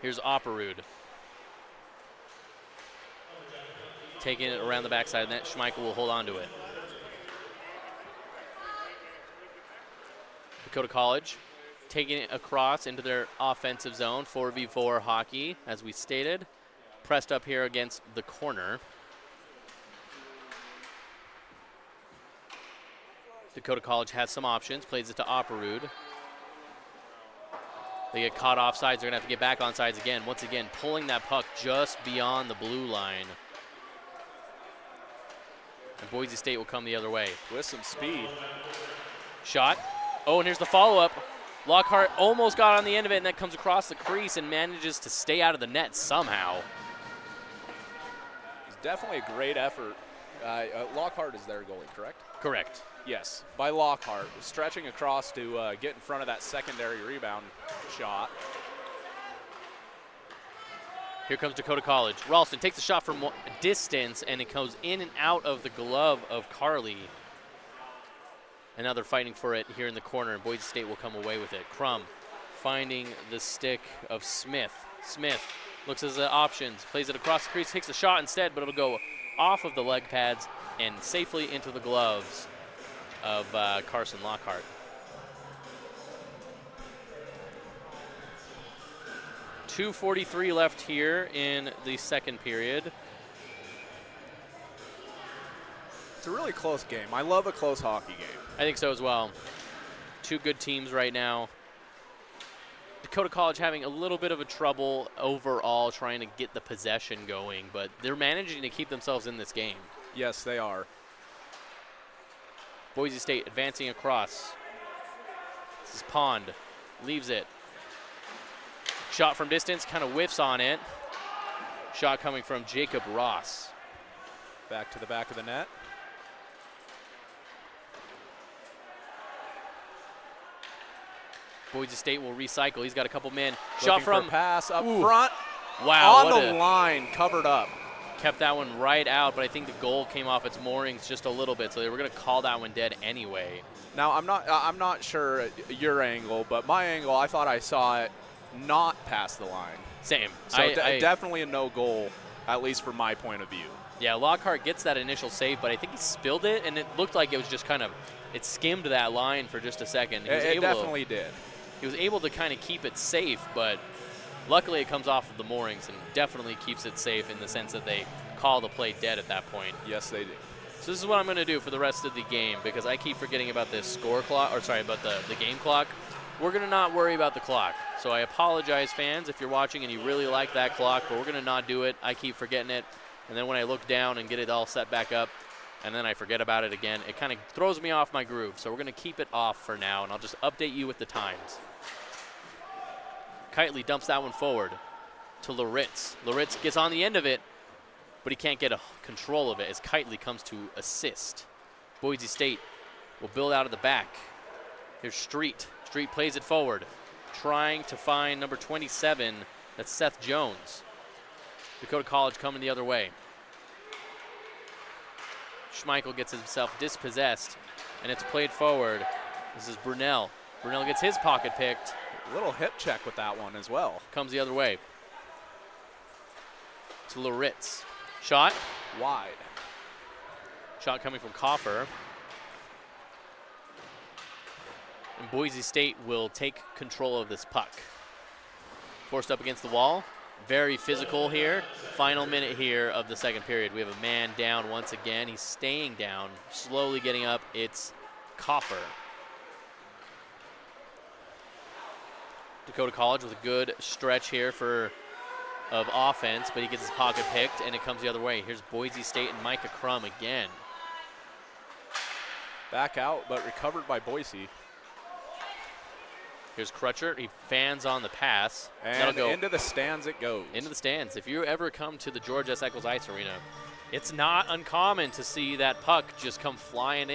Here's Opperud. Taking it around the backside of the net. Schmeichel will hold on to it. Dakota College taking it across into their offensive zone. 4v4 hockey, as we stated. Pressed up here against the corner. Dakota College has some options. Plays it to Opperud. They get caught offsides. They're going to have to get back on sides again. Once again, pulling that puck just beyond the blue line. And Boise State will come the other way. With some speed. Shot. Oh, and here's the follow-up. Lockhart almost got on the end of it, and that comes across the crease and manages to stay out of the net somehow. It's definitely a great effort. Lockhart is their goalie, correct? Correct. Yes, by Lockhart, stretching across to get in front of that secondary rebound shot. Here comes Dakota College. Ralston takes the shot from distance, and it goes in and out of the glove of Carly. And now they're fighting for it here in the corner, and Boise State will come away with it. Crum finding the stick of Smith. Smith looks at the options, plays it across the crease, takes a shot instead, but it'll go off of the leg pads and safely into the gloves of Carson Lockhart. .243 left here in the second period. It's a really close game. I love a close hockey game. I think so as well. Two good teams right now. Dakota College having a little bit of a trouble overall trying to get the possession going, but they're managing to keep themselves in this game. Yes, they are. Boise State advancing across. This is Pond. Leaves it. Shot from distance, kind of whiffs on it. Shot coming from Jacob Ross. Back to the back of the net. Boise State will recycle. He's got a couple men. Looking Shot for from a pass up Ooh. front. Wow. On the line, covered up. Kept that one right out, but I think the goal came off its moorings just a little bit, so they were going to call that one dead anyway. Now I'm not sure your angle, but my angle, I thought I saw it not pass the line. Same. So definitely a no goal, at least from my point of view. Yeah, Lockhart gets that initial save, but I think he spilled it, and it looked like it was just kind of, it skimmed that line for just a second. It definitely did. He was able to kind of keep it safe, but luckily it comes off of the moorings and definitely keeps it safe in the sense that they call the play dead at that point. Yes, they do. So this is what I'm going to do for the rest of the game because I keep forgetting about this score clock, or sorry, about the game clock. We're going to not worry about the clock. So I apologize, fans, if you're watching and you really like that clock, but we're going to not do it. I keep forgetting it. And then when I look down and get it all set back up, and then I forget about it again, it kind of throws me off my groove. So we're going to keep it off for now, and I'll just update you with the times. Kitely dumps that one forward to Loritz. Loritz gets on the end of it, but he can't get a control of it as Kitely comes to assist. Boise State will build out of the back. Here's Street. Street plays it forward, trying to find number 27. That's Seth Jones. Dakota College coming the other way. Schmeichel gets himself dispossessed, and it's played forward. This is Brunel. Brunel gets his pocket picked. Little hip check with that one as well. Comes the other way. To Loritz. Shot. Wide. Shot coming from Coffer. And Boise State will take control of this puck. Forced up against the wall. Very physical here. Final minute here of the second period. We have a man down once again. He's staying down, slowly getting up. It's Coffer. Dakota College with a good stretch here of offense, but he gets his pocket picked, and it comes the other way. Here's Boise State and Micah Crum again. Back out, but recovered by Boise. Here's Crutcher. He fans on the pass. And that'll go into the stands it goes. into the stands. If you ever come to the George S. Eccles Ice Arena, it's not uncommon to see that puck just come flying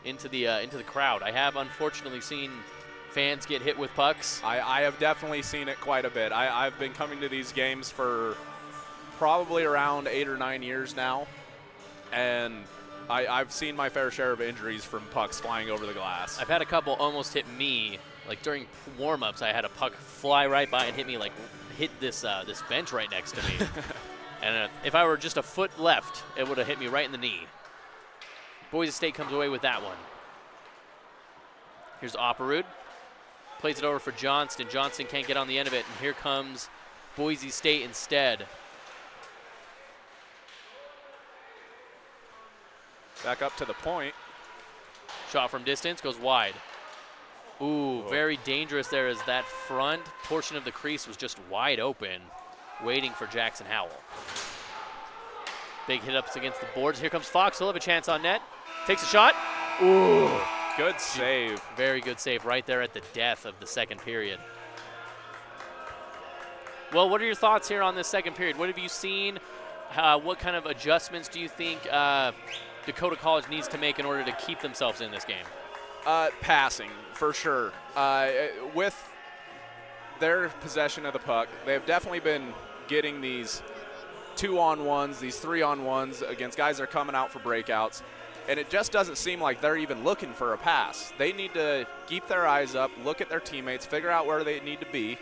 into the crowd. I have unfortunately seen fans get hit with pucks. I have definitely seen it quite a bit. I've been coming to these games for probably around 8 or 9 years now, and I've seen my fair share of injuries from pucks flying over the glass. I've had a couple almost hit me. Like during warm-ups, I had a puck fly right by and hit me, like hit this this bench right next to me. And if I were just a foot left, it would have hit me right in the knee. Boise State comes away with that one. Here's Opperud. Plays it over for Johnston. Johnston can't get on the end of it, and here comes Boise State instead. Back up to the point. Shot from distance, goes wide. Ooh, very dangerous there as that front portion of the crease was just wide open, waiting for Jackson Howell. Big hit ups against the boards. Here comes Fox. He'll have a chance on net. Takes a shot. Ooh. Good save. Very good save right there at the death of the second period. Well, what are your thoughts here on this second period? What have you seen? What kind of adjustments do you think Dakota College needs to make in order to keep themselves in this game? Passing, for sure. With their possession of the puck, they've definitely been getting these 2-on-1s, these 3-on-1s against guys that are coming out for breakouts. And it just doesn't seem like they're even looking for a pass. They need to keep their eyes up, look at their teammates, figure out where they need to be,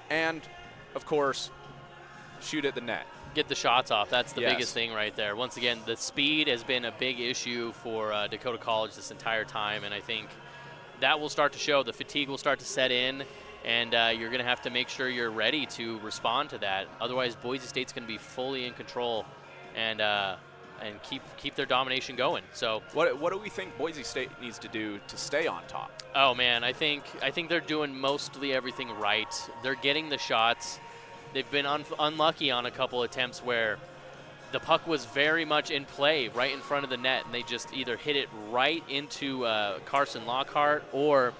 and, of course, shoot at the net. Get the shots off. That's the Yes. biggest thing right there. Once again, the speed has been a big issue for Dakota College this entire time, and I think that will start to show. The fatigue will start to set in, and you're going to have to make sure you're ready to respond to that. Otherwise, Boise State's going to be fully in control and keep their domination going. So What do we think Boise State needs to do to stay on top? oh man, I think they're doing mostly everything right. They're getting the shots. They've been unlucky on a couple attempts where the puck was very much in play right in front of the net, and they just either hit it right into Carson Lockhart, or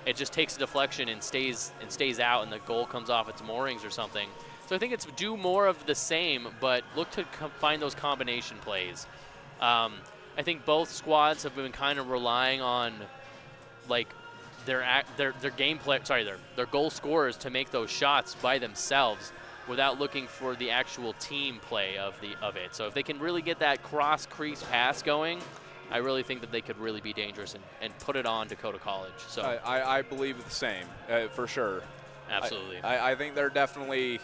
it just takes a deflection and stays out, and the goal comes off its moorings or something. So I think it's do more of the same, but look to find those combination plays. I think both squads have been kind of relying on like their gameplay. Sorry, their goal scorers to make those shots by themselves without looking for the actual team play of it. So if they can really get that cross crease pass going, I really think that they could really be dangerous and put it on Dakota College. So I believe the same, for sure. absolutely. I think they're definitely.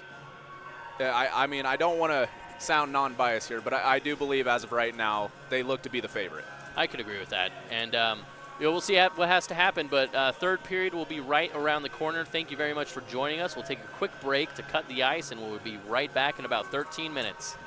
I mean, I don't want to sound non-biased here, but I do believe as of right now they look to be the favorite. I could agree with that. And we'll see what has to happen, but third period will be right around the corner. Thank you very much for joining us. We'll take a quick break to cut the ice, and we'll be right back in about 13 minutes.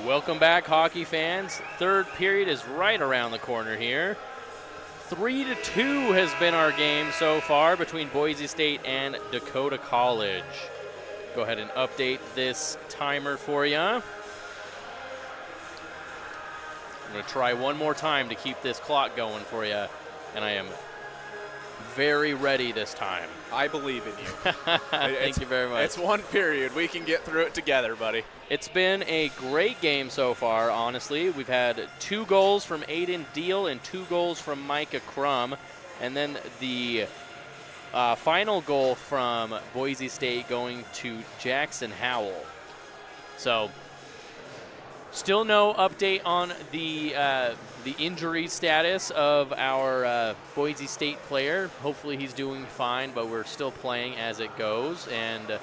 Welcome back, hockey fans. Third period is right around the corner here. 3-2 has been our game so far between Boise State and Dakota College. Go ahead and update this timer for you. I'm going to try one more time to keep this clock going for you, and I am very ready this time. I believe in you. Thank you very much. It's one period. We can get through it together, buddy. It's been a great game so far, honestly. We've had 2 goals from Aiden Deal and 2 goals from Micah Crum. And then the final goal from Boise State going to Jackson Howell. So, still no update on the injury status of our Boise State player. Hopefully he's doing fine, but we're still playing as it goes. And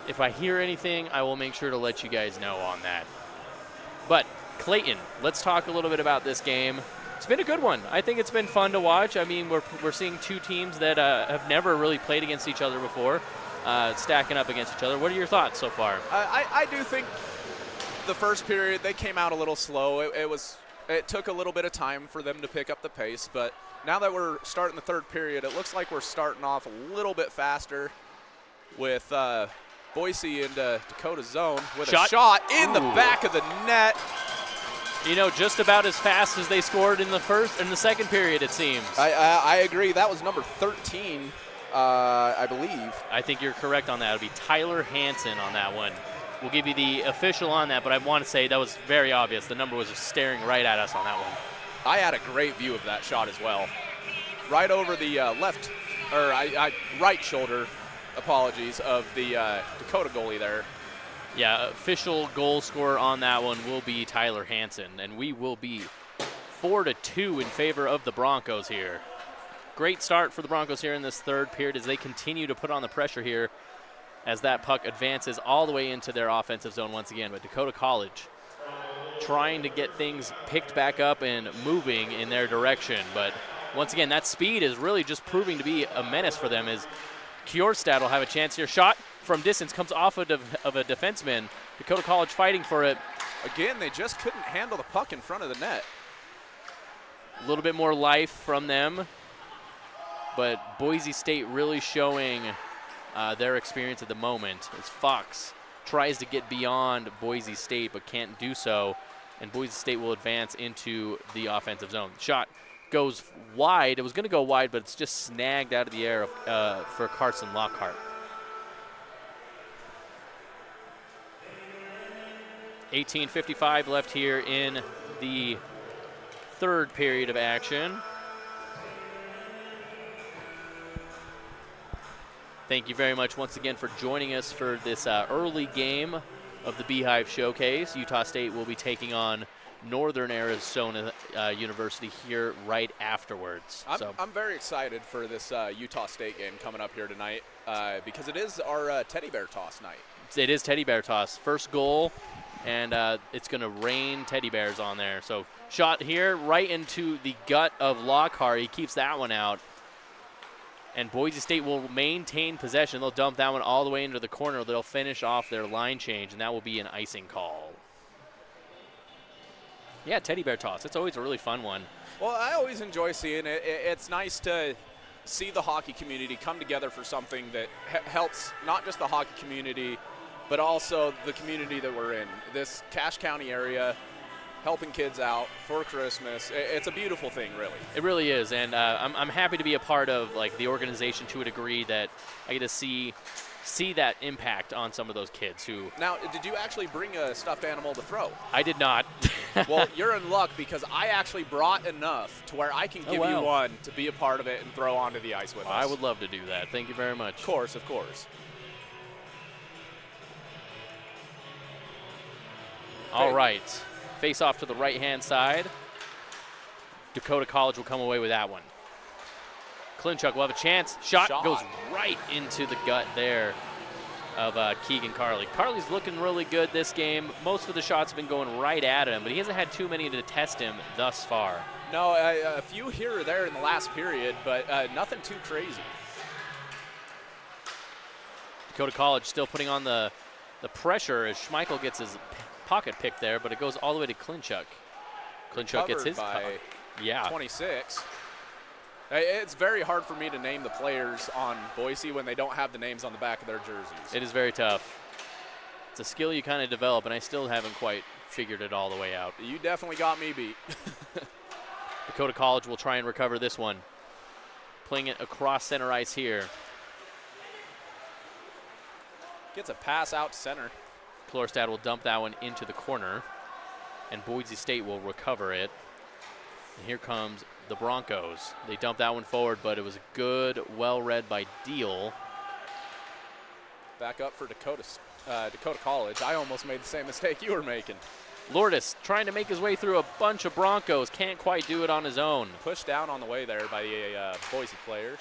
if I hear anything, I will make sure to let you guys know on that. But Clayton, let's talk a little bit about this game. It's been a good one. I think it's been fun to watch. I mean, we're seeing 2 teams that have never really played against each other before, stacking up against each other. What are your thoughts so far? I do think the first period they came out a little slow. It took a little bit of time for them to pick up the pace, but now that we're starting the third period, it looks like we're starting off a little bit faster with Boise into Dakota's zone with a shot in the back of the net. You know, just about as fast as they scored in the second period, it seems. I agree. That was number 13, I believe. I think you're correct on that. It'll be Tyler Hansen on that one. We'll give you the official on that, but I want to say that was very obvious. The number was just staring right at us on that one. I had a great view of that shot as well. Right over the right shoulder, apologies, of the Dakota goalie there. Yeah, official goal scorer on that one will be Tyler Hansen, and we will be 4-2 in favor of the Broncos here. Great start for the Broncos here in this third period as they continue to put on the pressure here as that puck advances all the way into their offensive zone once again. But Dakota College trying to get things picked back up and moving in their direction. But once again, that speed is really just proving to be a menace for them as Kjorstad will have a chance here. Shot from distance comes off of a defenseman. Dakota College fighting for it. Again, they just couldn't handle the puck in front of the net. A little bit more life from them. But Boise State really showing their experience at the moment as Fox tries to get beyond Boise State but can't do so, and Boise State will advance into the offensive zone. Shot goes wide. It was going to go wide, but it's just snagged out of the air for Carson Lockhart. 18:55 left here in the third period of action. Thank you very much once again for joining us for this early game of the Beehive Showcase. Utah State will be taking on Northern Arizona University here right afterwards. I'm very excited for this Utah State game coming up here tonight because it is our teddy bear toss night. It is teddy bear toss. First goal, and it's going to rain teddy bears on there. So shot here right into the gut of Lockhart. He keeps that one out. And Boise State will maintain possession. They'll dump that one all the way into the corner. They'll finish off their line change, and that will be an icing call. Yeah, teddy bear toss. It's always a really fun one. Well, I always enjoy seeing it. It's nice to see the hockey community come together for something that helps not just the hockey community, but also the community that we're in. This Cache County area, helping kids out for Christmas. It's a beautiful thing, really. It really is, and I'm happy to be a part of like the organization to a degree that I get to see that impact on some of those kids who. Now, did you actually bring a stuffed animal to throw? I did not. Well, you're in luck because I actually brought enough to where I can give you one to be a part of it and throw onto the ice with us. I would love to do that. Thank you very much. Of course, of course. All right. Face off to the right-hand side. Dakota College will come away with that one. Klinchuk will have a chance. Shot goes right into the gut there of Keegan Carley. Carley's looking really good this game. Most of the shots have been going right at him, but he hasn't had too many to test him thus far. No, a few here or there in the last period, but nothing too crazy. Dakota College still putting on the pressure as Schmeichel gets his pocket pick there, but it goes all the way to Klinchuk. Klinchuk gets his by yeah. 26. It's very hard for me to name the players on Boise when they don't have the names on the back of their jerseys. It is very tough. It's a skill you kind of develop, and I still haven't quite figured it all the way out. You definitely got me beat. Dakota College will try and recover this one. Playing it across center ice here. Gets a pass out to center. Klorstad will dump that one into the corner, and Boise State will recover it. And here comes the Broncos. They dumped that one forward, but it was good, well read by Deal. Back up for Dakota College. I almost made the same mistake you were making. Lourdes trying to make his way through a bunch of Broncos. Can't quite do it on his own. Pushed down on the way there by the Boise player.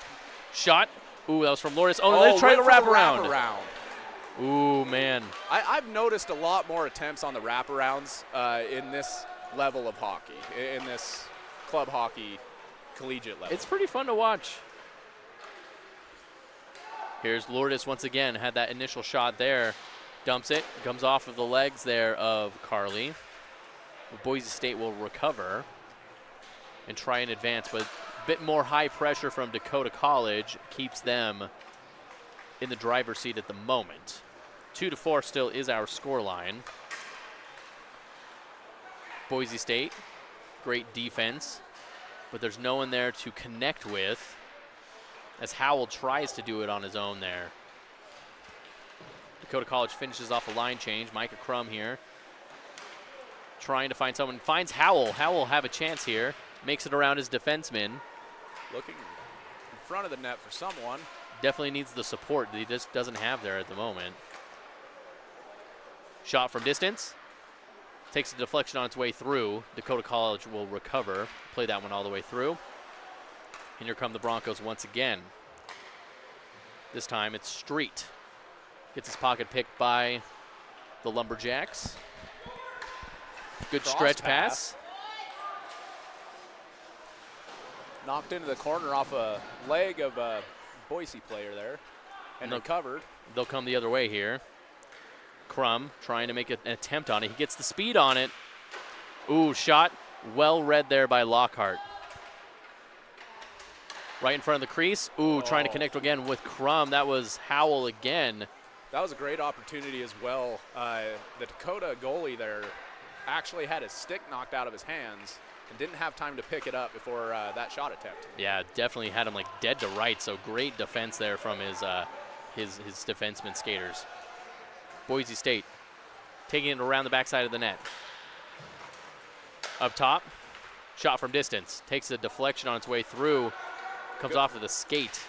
Shot. Ooh, that was from Lourdes. Oh, they're trying to wrap around. Ooh, man. I've noticed a lot more attempts on the wraparounds in this level of hockey, in this club hockey collegiate level. It's pretty fun to watch. Here's Lourdes once again. Had that initial shot there. Dumps it. Comes off of the legs there of Carly. Boise State will recover and try and advance, but a bit more high pressure from Dakota College keeps them in the driver's seat at the moment. 2-4 still is our score line. Boise State, great defense, but there's no one there to connect with as Howell tries to do it on his own there. Dakota College finishes off a line change. Micah Crum here trying to find someone. Finds Howell. Howell will have a chance here. Makes it around his defenseman. Looking in front of the net for someone. Definitely needs the support that he just doesn't have there at the moment. Shot from distance. Takes a deflection on its way through. Dakota College will recover. Play that one all the way through. And here come the Broncos once again. This time it's Street. Gets his pocket picked by the Lumberjacks. Good stretch pass. Knocked into the corner off a leg of a Boise player there and recovered. They'll come the other way here. Crum trying to make an attempt on it. He gets the speed on it. Ooh, shot. Well read there by Lockhart. Right in front of the crease. Ooh, trying to connect again with Crum. That was Howell again. That was a great opportunity as well. The Dakota goalie there actually had his stick knocked out of his hands and didn't have time to pick it up before that shot attempt. Yeah, definitely had him like dead to right, so great defense there from his defenseman skaters. Boise State taking it around the backside of the net. Up top, shot from distance. Takes a deflection on its way through. Comes off of the skate.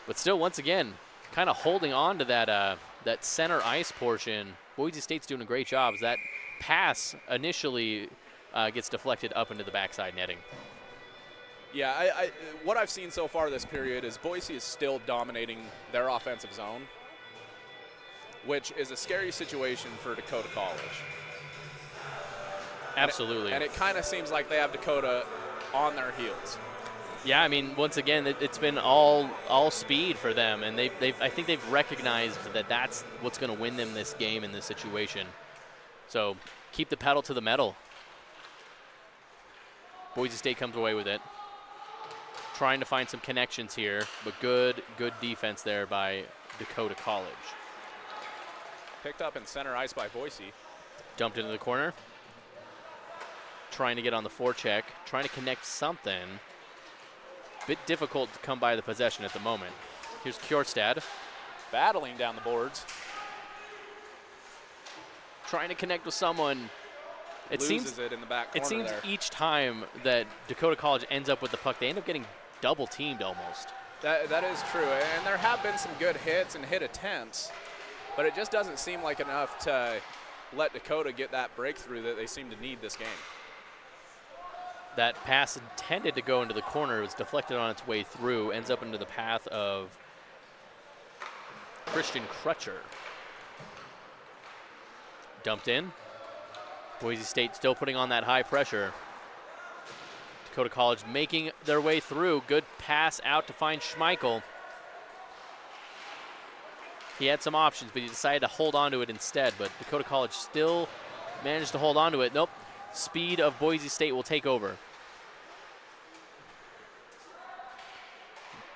But still, once again, kind of holding on to that center ice portion. Boise State's doing a great job as that pass initially gets deflected up into the backside netting. Yeah, what I've seen so far this period is Boise is still dominating their offensive zone, which is a scary situation for Dakota College. Absolutely. And it kind of seems like they have Dakota on their heels. Yeah, I mean, once again, it's been all speed for them, and I think they've recognized that that's what's going to win them this game in this situation. So keep the pedal to the metal. Boise State comes away with it. Trying to find some connections here, but good defense there by Dakota College. Picked up in center ice by Boise. Dumped into the corner. Trying to get on the forecheck. Trying to connect something. Bit difficult to come by the possession at the moment. Here's Kjorstad. Battling down the boards. Trying to connect with someone. It Loses it in the back corner. It seems there. each time that Dakota College ends up with the puck, they end up getting double teamed almost. That is true, and there have been some good hits and hit attempts, but it just doesn't seem like enough to let Dakota get that breakthrough that they seem to need this game. That pass intended to go into the corner was deflected on its way through, ends up into the path of Christian Crutcher. Dumped in. Boise State still putting on that high pressure. Dakota College making their way through. Good pass out to find Schmeichel. He had some options, but he decided to hold on to it instead. But Dakota College still managed to hold on to it. Nope. Speed of Boise State will take over.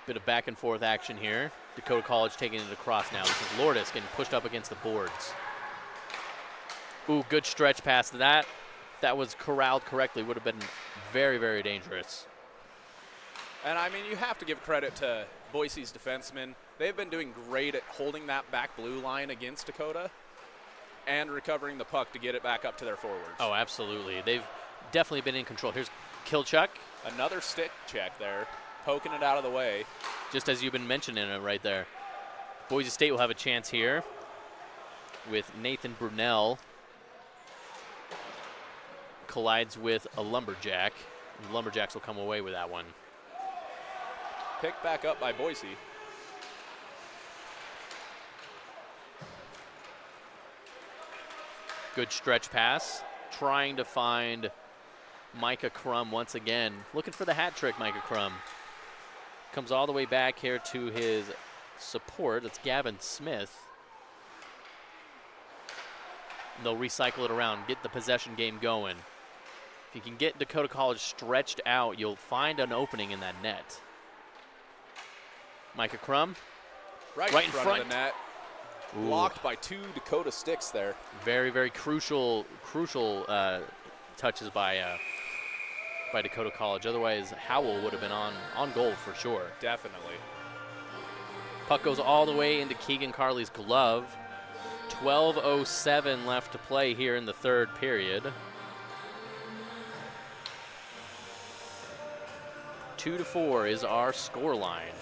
Bit of back and forth action here. Dakota College taking it across now. This is Lourdes getting pushed up against the boards. Ooh, good stretch pass to that. If that was corralled correctly, would have been very, very dangerous. And I mean, you have to give credit to Boise's defensemen. They've been doing great at holding that back blue line against Dakota and recovering the puck to get it back up to their forwards. Oh, absolutely. They've definitely been in control. Here's Kilchuk. Another stick check there, poking it out of the way. Just as you've been mentioning it right there. Boise State will have a chance here with Nathan Brunel. Collides with a Lumberjack. The Lumberjacks will come away with that one. Picked back up by Boise. Good stretch pass. Trying to find Micah Crum once again. Looking for the hat trick, Micah Crum. Comes all the way back here to his support. That's Gavin Smith. And they'll recycle it around, get the possession game going. If you can get Dakota College stretched out, you'll find an opening in that net. Micah Crum. Right in front of the net. Ooh. Blocked by 2 Dakota sticks there. Very, very crucial touches by Dakota College. Otherwise, Howell would have been on goal for sure. Definitely. Puck goes all the way into Keegan Carley's glove. 12:07 left to play here in the third period. 2-4 is our score line.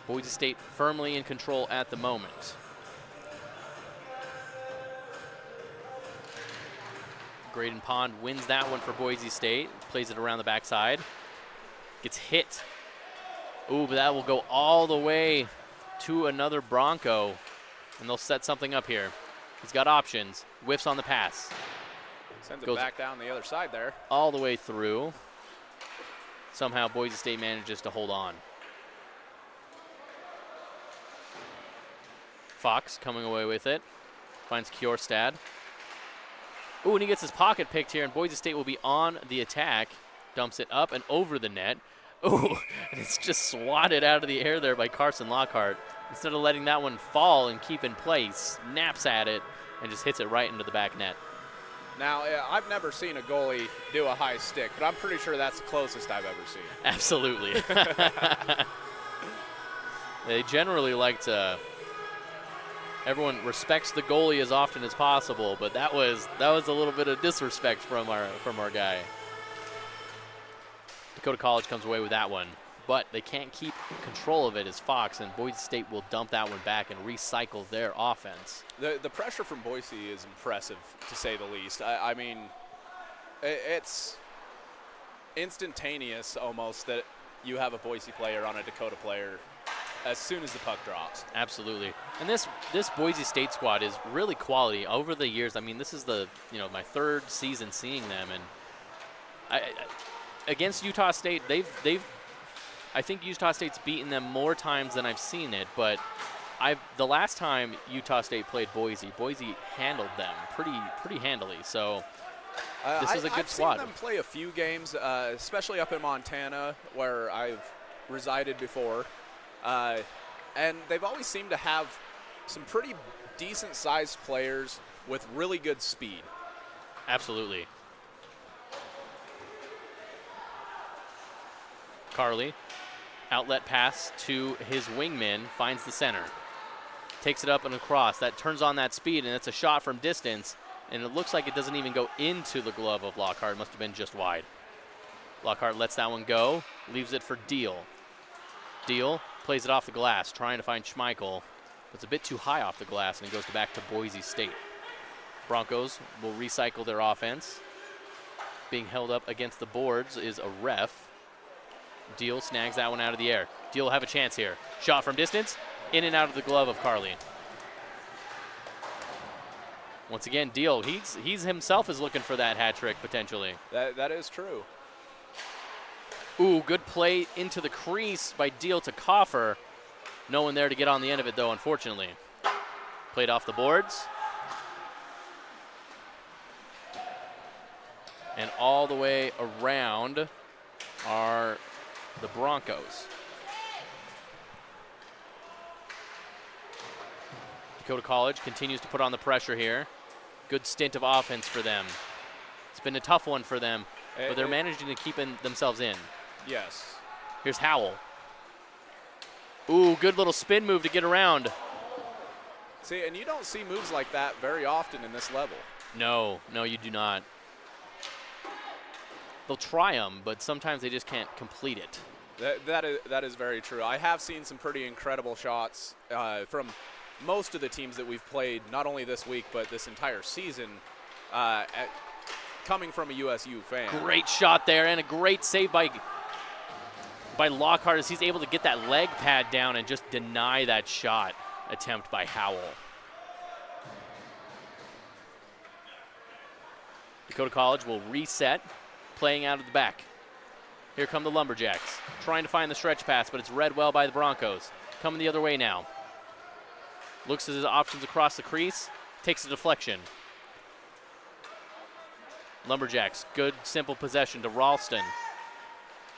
Boise State firmly in control at the moment. Graydon Pond wins that one for Boise State. Plays it around the backside. Gets hit. Ooh, but that will go all the way to another Bronco. And they'll set something up here. He's got options. Whiffs on the pass. Sends it back down the other side there. All the way through. Somehow Boise State manages to hold on. Fox coming away with it. Finds Kjorstad. Ooh, and he gets his pocket picked here, and Boise State will be on the attack. Dumps it up and over the net. Ooh, and it's just swatted out of the air there by Carson Lockhart. Instead of letting that one fall and keep in place, snaps at it and just hits it right into the back net. Now, I've never seen a goalie do a high stick, but I'm pretty sure that's the closest I've ever seen. Absolutely. They generally like to. Everyone respects the goalie as often as possible, but that was a little bit of disrespect from our guy. Dakota College comes away with that one, but they can't keep control of it as Fox, and Boise State will dump that one back and recycle their offense. The pressure from Boise is impressive, to say the least. I mean, it's instantaneous almost that you have a Boise player on a Dakota player as soon as the puck drops. Absolutely. And this Boise State squad is really quality over the years. I mean, this is my third season seeing them, and against Utah State, I think Utah State's beaten them more times than I've seen it, but the last time Utah State played Boise handled them pretty handily. So this is a good squad. I've seen them play a few games, especially up in Montana, where I've resided before. And they've always seemed to have some pretty decent-sized players with really good speed. Absolutely. Carley, outlet pass to his wingman, finds the center. Takes it up and across. That turns on that speed, and it's a shot from distance, and it looks like it doesn't even go into the glove of Lockhart. It must have been just wide. Lockhart lets that one go, leaves it for Deal. Deal plays it off the glass, trying to find Schmeichel. It's a bit too high off the glass, and it goes back to Boise State. Broncos will recycle their offense. Being held up against the boards is a ref. Deal snags that one out of the air. Deal will have a chance here. Shot from distance, in and out of the glove of Carley. Once again, Deal, he's himself is looking for that hat trick potentially. That is true. Ooh, good play into the crease by Deal to Coffer. No one there to get on the end of it, though, unfortunately. Played off the boards. And all the way around are the Broncos. Dakota College continues to put on the pressure here. Good stint of offense for them. It's been a tough one for them, but they're managing to keep themselves in. Yes. Here's Howell. Ooh, good little spin move to get around. See, and you don't see moves like that very often in this level. No, you do not. They'll try them, but sometimes they just can't complete it. That is very true. I have seen some pretty incredible shots from most of the teams that we've played, not only this week, but this entire season, coming from a USU fan. Great shot there, and a great save by Lockhart as he's able to get that leg pad down and just deny that shot attempt by Howell. Dakota College will reset, playing out of the back. Here come the Lumberjacks, trying to find the stretch pass, but it's read well by the Broncos. Coming the other way now. Looks at his options across the crease, takes a deflection. Lumberjacks, good simple possession to Ralston.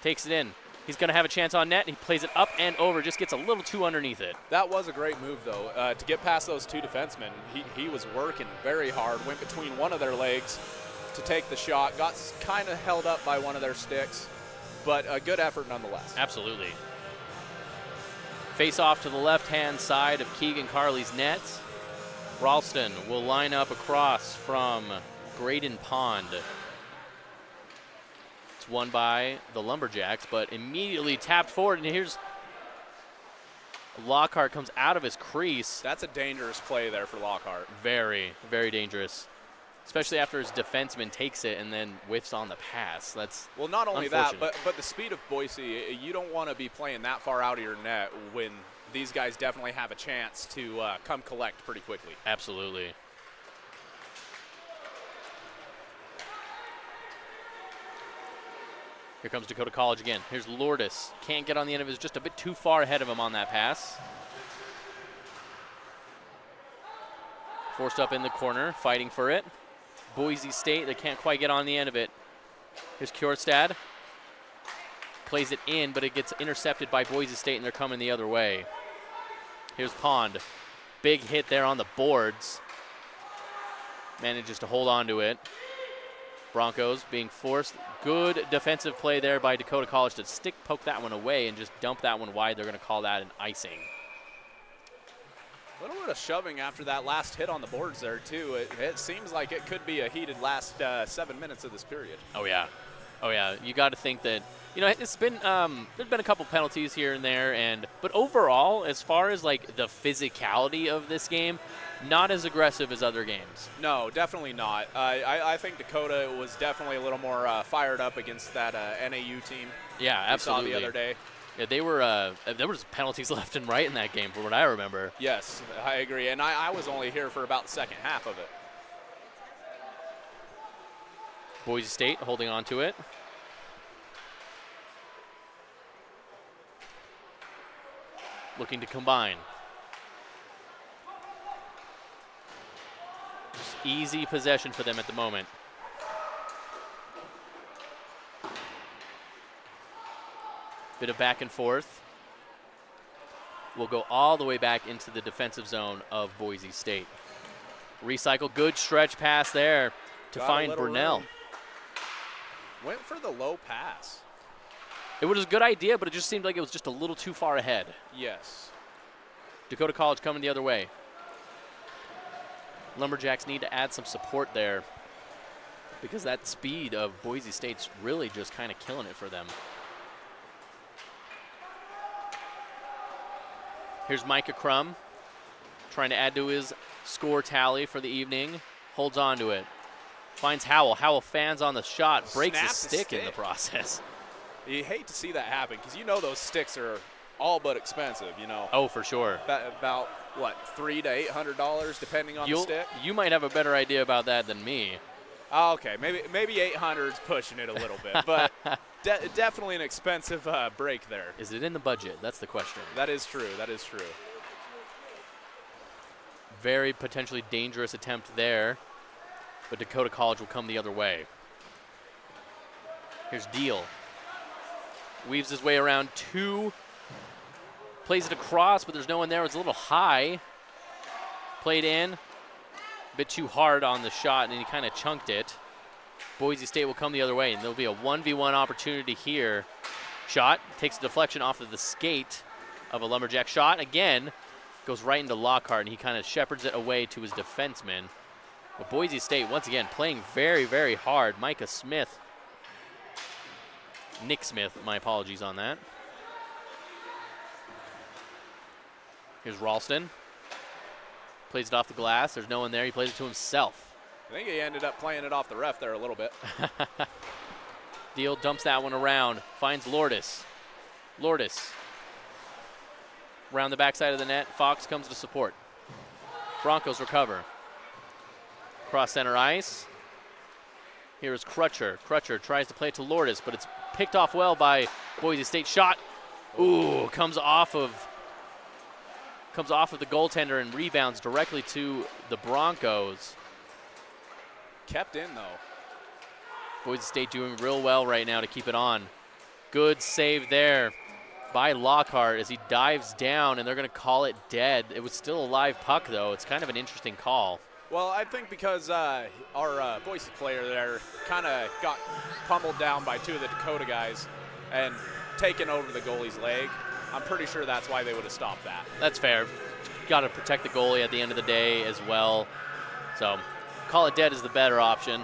Takes it in. He's going to have a chance on net. He plays it up and over, just gets a little too underneath it. That was a great move, though. To get past those two defensemen, he was working very hard, went between one of their legs to take the shot, got kind of held up by one of their sticks, but a good effort nonetheless. Absolutely. Face off to the left-hand side of Keegan Carley's net. Ralston will line up across from Graydon Pond. It's won by the Lumberjacks, but immediately tapped forward, and here's Lockhart comes out of his crease. That's a dangerous play there for Lockhart. Very, very dangerous, especially after his defenseman takes it and then whiffs on the pass. That's well, not only that, but the speed of Boise, you don't want to be playing that far out of your net when these guys definitely have a chance to come collect pretty quickly. Absolutely. Here comes Dakota College again. Here's Lourdes. Can't get on the end of it. Just a bit too far ahead of him on that pass. Forced up in the corner, fighting for it. Boise State, they can't quite get on the end of it. Here's Kjorstad. Plays it in, but it gets intercepted by Boise State, and they're coming the other way. Here's Pond. Big hit there on the boards. Manages to hold on to it. Broncos being forced. Good defensive play there by Dakota College to stick poke that one away and just dump that one wide. They're going to call that an icing. A little bit of shoving after that last hit on the boards there, too. It seems like it could be a heated last 7 minutes of this period. Oh, yeah. Oh, yeah. You got to think that, you know, it's been there's been a couple penalties here and there, but overall, as far as like the physicality of this game, not as aggressive as other games. No, definitely not. I think Dakota was definitely a little more fired up against that NAU team. Yeah, absolutely. We saw the other day. Yeah, they were. There was penalties left and right in that game, from what I remember. Yes, I agree, and I was only here for about the second half of it. Boise State holding on to it. Looking to combine. Just easy possession for them at the moment. Bit of back and forth. We'll go all the way back into the defensive zone of Boise State. Recycle, good stretch pass there to find Brunel. Room. Went for the low pass. It was a good idea, but it just seemed like it was just a little too far ahead. Yes. Dakota College coming the other way. Lumberjacks need to add some support there because that speed of Boise State's really just kind of killing it for them. Here's Micah Crum trying to add to his score tally for the evening. Holds on to it. Finds Howell. Howell fans on the shot. Breaks his stick in the process. You hate to see that happen because you know those sticks are all but expensive, you know. Oh, for sure. About, what, $300 to $800 depending on the stick? You might have a better idea about that than me. Oh, okay, maybe 800's pushing it a little bit, but definitely an expensive break there. Is it in the budget? That's the question. That is true. That is true. Very potentially dangerous attempt there, but Dakota College will come the other way. Here's Deal. Weaves his way around 2. Plays it across, but there's no one there. It's a little high. Played in. A bit too hard on the shot, and he kind of chunked it. Boise State will come the other way, and there'll be a 1v1 opportunity here. Shot. Takes a deflection off of the skate of a Lumberjack shot. Again, goes right into Lockhart, and he kind of shepherds it away to his defenseman. But Boise State, once again, playing very, very hard. Nick Smith, my apologies on that. Here's Ralston. Plays it off the glass. There's no one there. He plays it to himself. I think he ended up playing it off the ref there a little bit. Deal dumps that one around. Finds Lourdes. Lourdes. Around the backside of the net. Fox comes to support. Broncos recover. Cross center ice. Here's Crutcher. Crutcher tries to play it to Lourdes, but it's picked off well by Boise State. Shot. Ooh, comes off of the goaltender and rebounds directly to the Broncos. Kept in, though. Boise State doing real well right now to keep it on. Good save there by Lockhart as he dives down, and they're going to call it dead. It was still a live puck, though. It's kind of an interesting call. Well, I think because our Boise player there kind of got pummeled down by 2 of the Dakota guys and taken over the goalie's leg. I'm pretty sure that's why they would have stopped that. That's fair. Got to protect the goalie at the end of the day as well. So call it dead is the better option.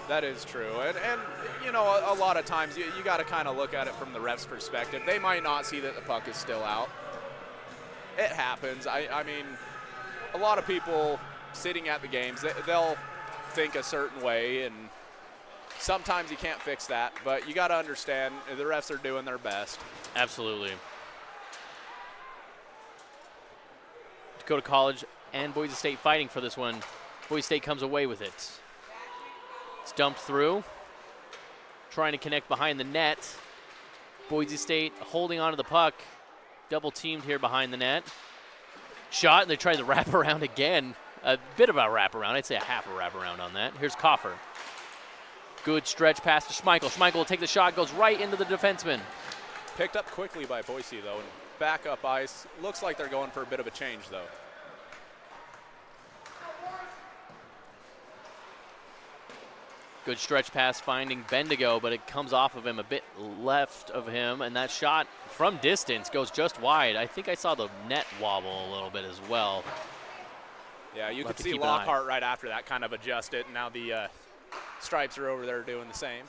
That is true. And you know, a lot of times you got to kind of look at it from the ref's perspective. They might not see that the puck is still out. It happens. I mean, a lot of people sitting at the games, they'll think a certain way, and sometimes you can't fix that. But you got to understand the refs are doing their best. Absolutely. Dakota College and Boise State fighting for this one. Boise State comes away with it. It's dumped through. Trying to connect behind the net. Boise State holding onto the puck. Double teamed here behind the net. Shot, and they try the wraparound again. A bit of a wraparound. I'd say a half a wraparound on that. Here's Coffer. Good stretch pass to Schmeichel. Schmeichel will take the shot, goes right into the defenseman. Picked up quickly by Boise, though, and back up ice. Looks like they're going for a bit of a change, though. Good stretch pass finding Bendigo, but it comes off of him a bit left of him, and that shot from distance goes just wide. I think I saw the net wobble a little bit as well. Yeah, you could see Lockhart right after that kind of adjust it, and now the Stripes are over there doing the same.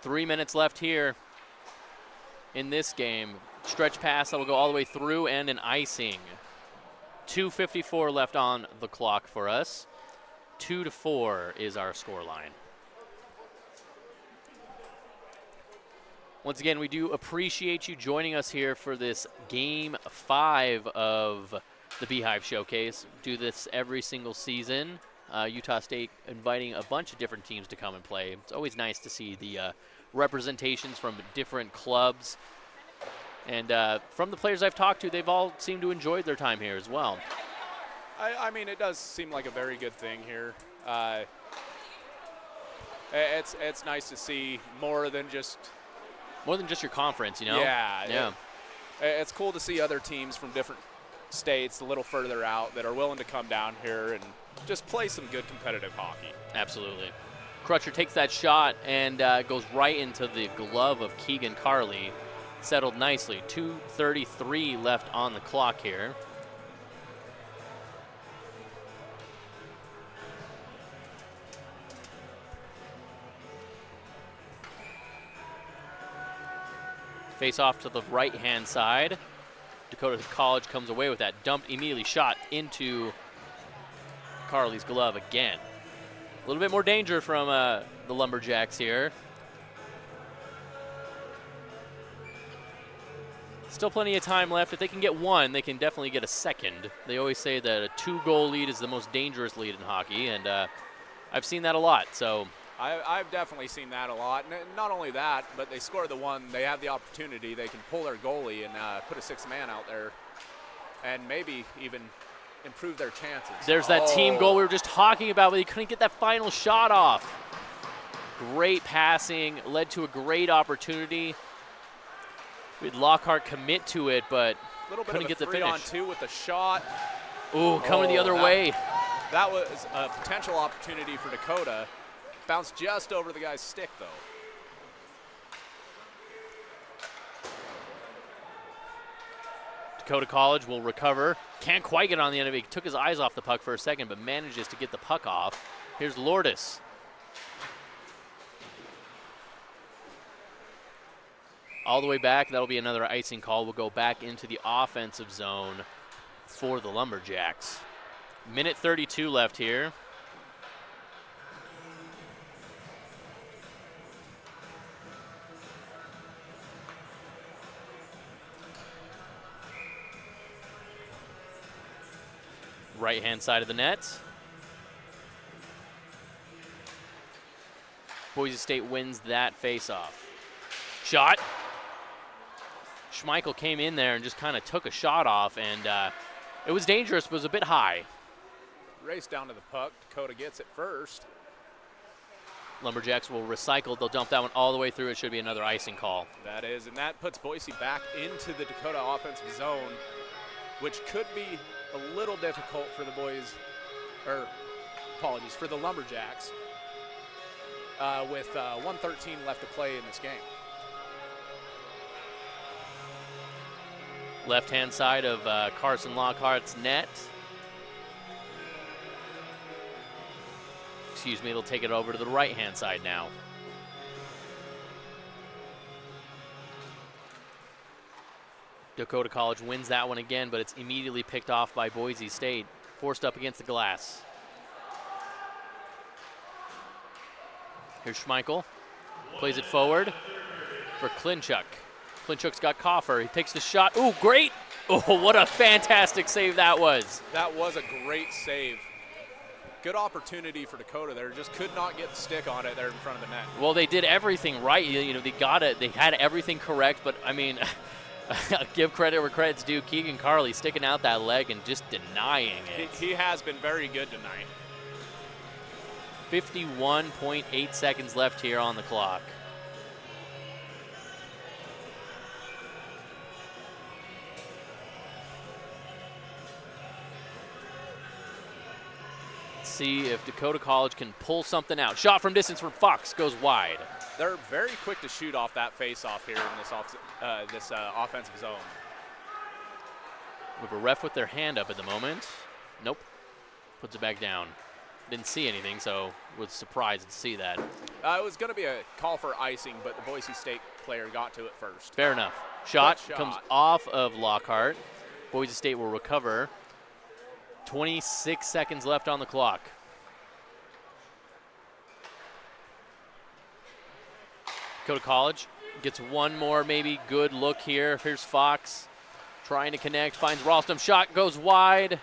3 minutes left here in this game. Stretch pass that will go all the way through and an icing. 2:54 left on the clock for us. 2-4 is our score line. Once again, we do appreciate you joining us here for this Game 5 of the Beehive Showcase. Do this every single season. Utah State inviting a bunch of different teams to come and play. It's always nice to see the representations from different clubs. And from the players I've talked to, they've all seemed to enjoy their time here as well. I mean, it does seem like a very good thing here. It's nice to see more than just your conference, you know? Yeah. It's cool to see other teams from different states a little further out that are willing to come down here and just play some good competitive hockey. Absolutely. Crutcher takes that shot and goes right into the glove of Keegan Carley. Settled nicely. 2:33 left on the clock here. Face off to the right-hand side. Dakota College comes away with that. Dumped immediately, shot into Carley's glove again. A little bit more danger from the Lumberjacks here. Still plenty of time left. If they can get one, they can definitely get a second. They always say that a 2-goal lead is the most dangerous lead in hockey, and I've seen that a lot. So I've definitely seen that a lot. Not only that, but they score the one, they have the opportunity, they can pull their goalie and put a sixth man out there and maybe even improve their chances. there's that team goal we were just talking about, but he couldn't get that final shot off. Great passing, led to a great opportunity. We had Lockhart commit to it, but couldn't get the finish. 3-on-2 with the shot. Ooh, coming the other way. That was a potential opportunity for Dakota. Bounced just over the guy's stick, though. Dakota College will recover. Can't quite get on the end of it. He took his eyes off the puck for a second, but manages to get the puck off. Here's Lourdes. All the way back. That'll be another icing call. We'll go back into the offensive zone for the Lumberjacks. Minute 32 left here. Right-hand side of the net. Boise State wins that face-off. Shot. Schmeichel came in there and just kind of took a shot off, and it was dangerous, but it was a bit high. Race down to the puck. Dakota gets it first. Lumberjacks will recycle. They'll dump that one all the way through. It should be another icing call. That is, and that puts Boise back into the Dakota offensive zone, which could be a little difficult for the for the Lumberjacks with 1:13 left to play in this game. Left-hand side of Carson Lockhart's net. Excuse me, it'll take it over to the right-hand side now. Dakota College wins that one again, but it's immediately picked off by Boise State, forced up against the glass. Here's Schmeichel, plays it forward for Klinchuk. Klinchuk's got Coffer, he takes the shot, ooh, great! Oh, what a fantastic save that was. That was a great save. Good opportunity for Dakota there, just could not get the stick on it there in front of the net. Well, they did everything right, you know, they got it, they had everything correct, but I mean, give credit where credit's due. Keegan Carley sticking out that leg and just denying it. He has been very good tonight. 51.8 seconds left here on the clock. Let's see if Dakota College can pull something out. Shot from distance from Fox goes wide. They're very quick to shoot off that face-off here in this offensive zone. We have a ref with their hand up at the moment. Nope. Puts it back down. Didn't see anything, so was surprised to see that. It was going to be a call for icing, but the Boise State player got to it first. Fair enough. Shot comes off of Lockhart. Boise State will recover. 26 seconds left on the clock. Dakota College gets one more maybe good look here. Here's Fox trying to connect, finds Ralston. Shot goes wide.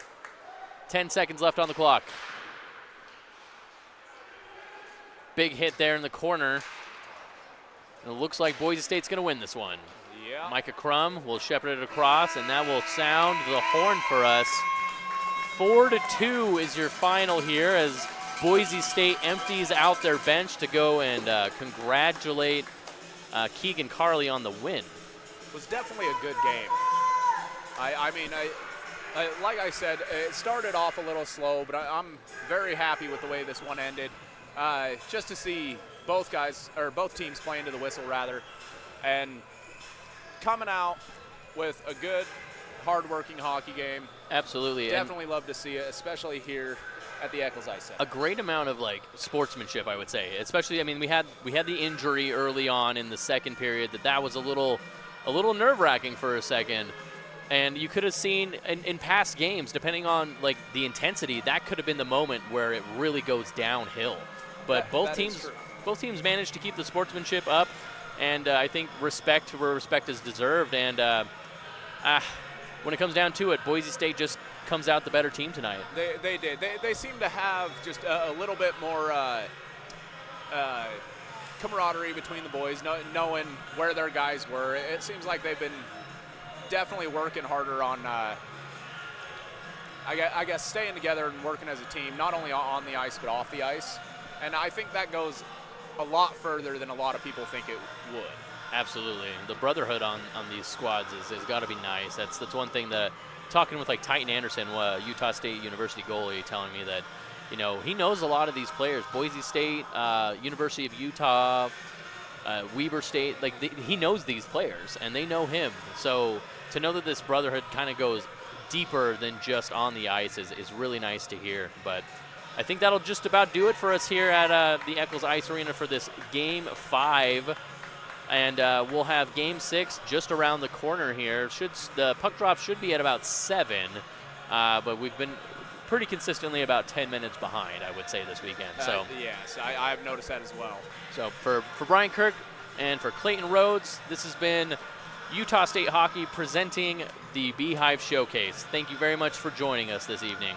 10 seconds left on the clock. Big hit there in the corner. And it looks like Boise State's going to win this one. Yeah. Micah Crum will shepherd it across, and that will sound the horn for us. 4-2 is your final here as Boise State empties out their bench to go and congratulate Keegan Carley on the win. It was definitely a good game. I mean, like I said, it started off a little slow, but I'm very happy with the way this one ended. Just to see both teams playing to the whistle rather, and coming out with a good, hard-working hockey game. Absolutely. Definitely love to see it, especially here at the Eccles Ice Center. A great amount of sportsmanship, I would say. Especially, I mean, we had the injury early on in the second period that was a little nerve-wracking for a second. And you could have seen in past games, depending on the intensity, that could have been the moment where it really goes downhill. But both teams managed to keep the sportsmanship up, and I think respect where respect is deserved. And when it comes down to it, Boise State just comes out the better team tonight. They did. They seem to have just a little bit more camaraderie between the boys, knowing where their guys were. It seems like they've been definitely working harder on, I guess, staying together and working as a team, not only on the ice but off the ice. And I think that goes a lot further than a lot of people think it would. Absolutely. The brotherhood on these squads has got to be nice. That's one thing that, talking with like Titan Anderson, Utah State University goalie, telling me that, you know, he knows a lot of these players. Boise State, University of Utah, Weber State, like he knows these players and they know him. So to know that this brotherhood kind of goes deeper than just on the ice is really nice to hear. But I think that'll just about do it for us here at the Eccles Ice Arena for this Game 5. And we'll have Game 6 just around the corner here. The puck drop should be at about 7, but we've been pretty consistently about 10 minutes behind, I would say, this weekend. So yes, I've noticed that as well. So for Brian Kirk and for Clayton Rhodes, this has been Utah State Hockey presenting the Beehive Showcase. Thank you very much for joining us this evening.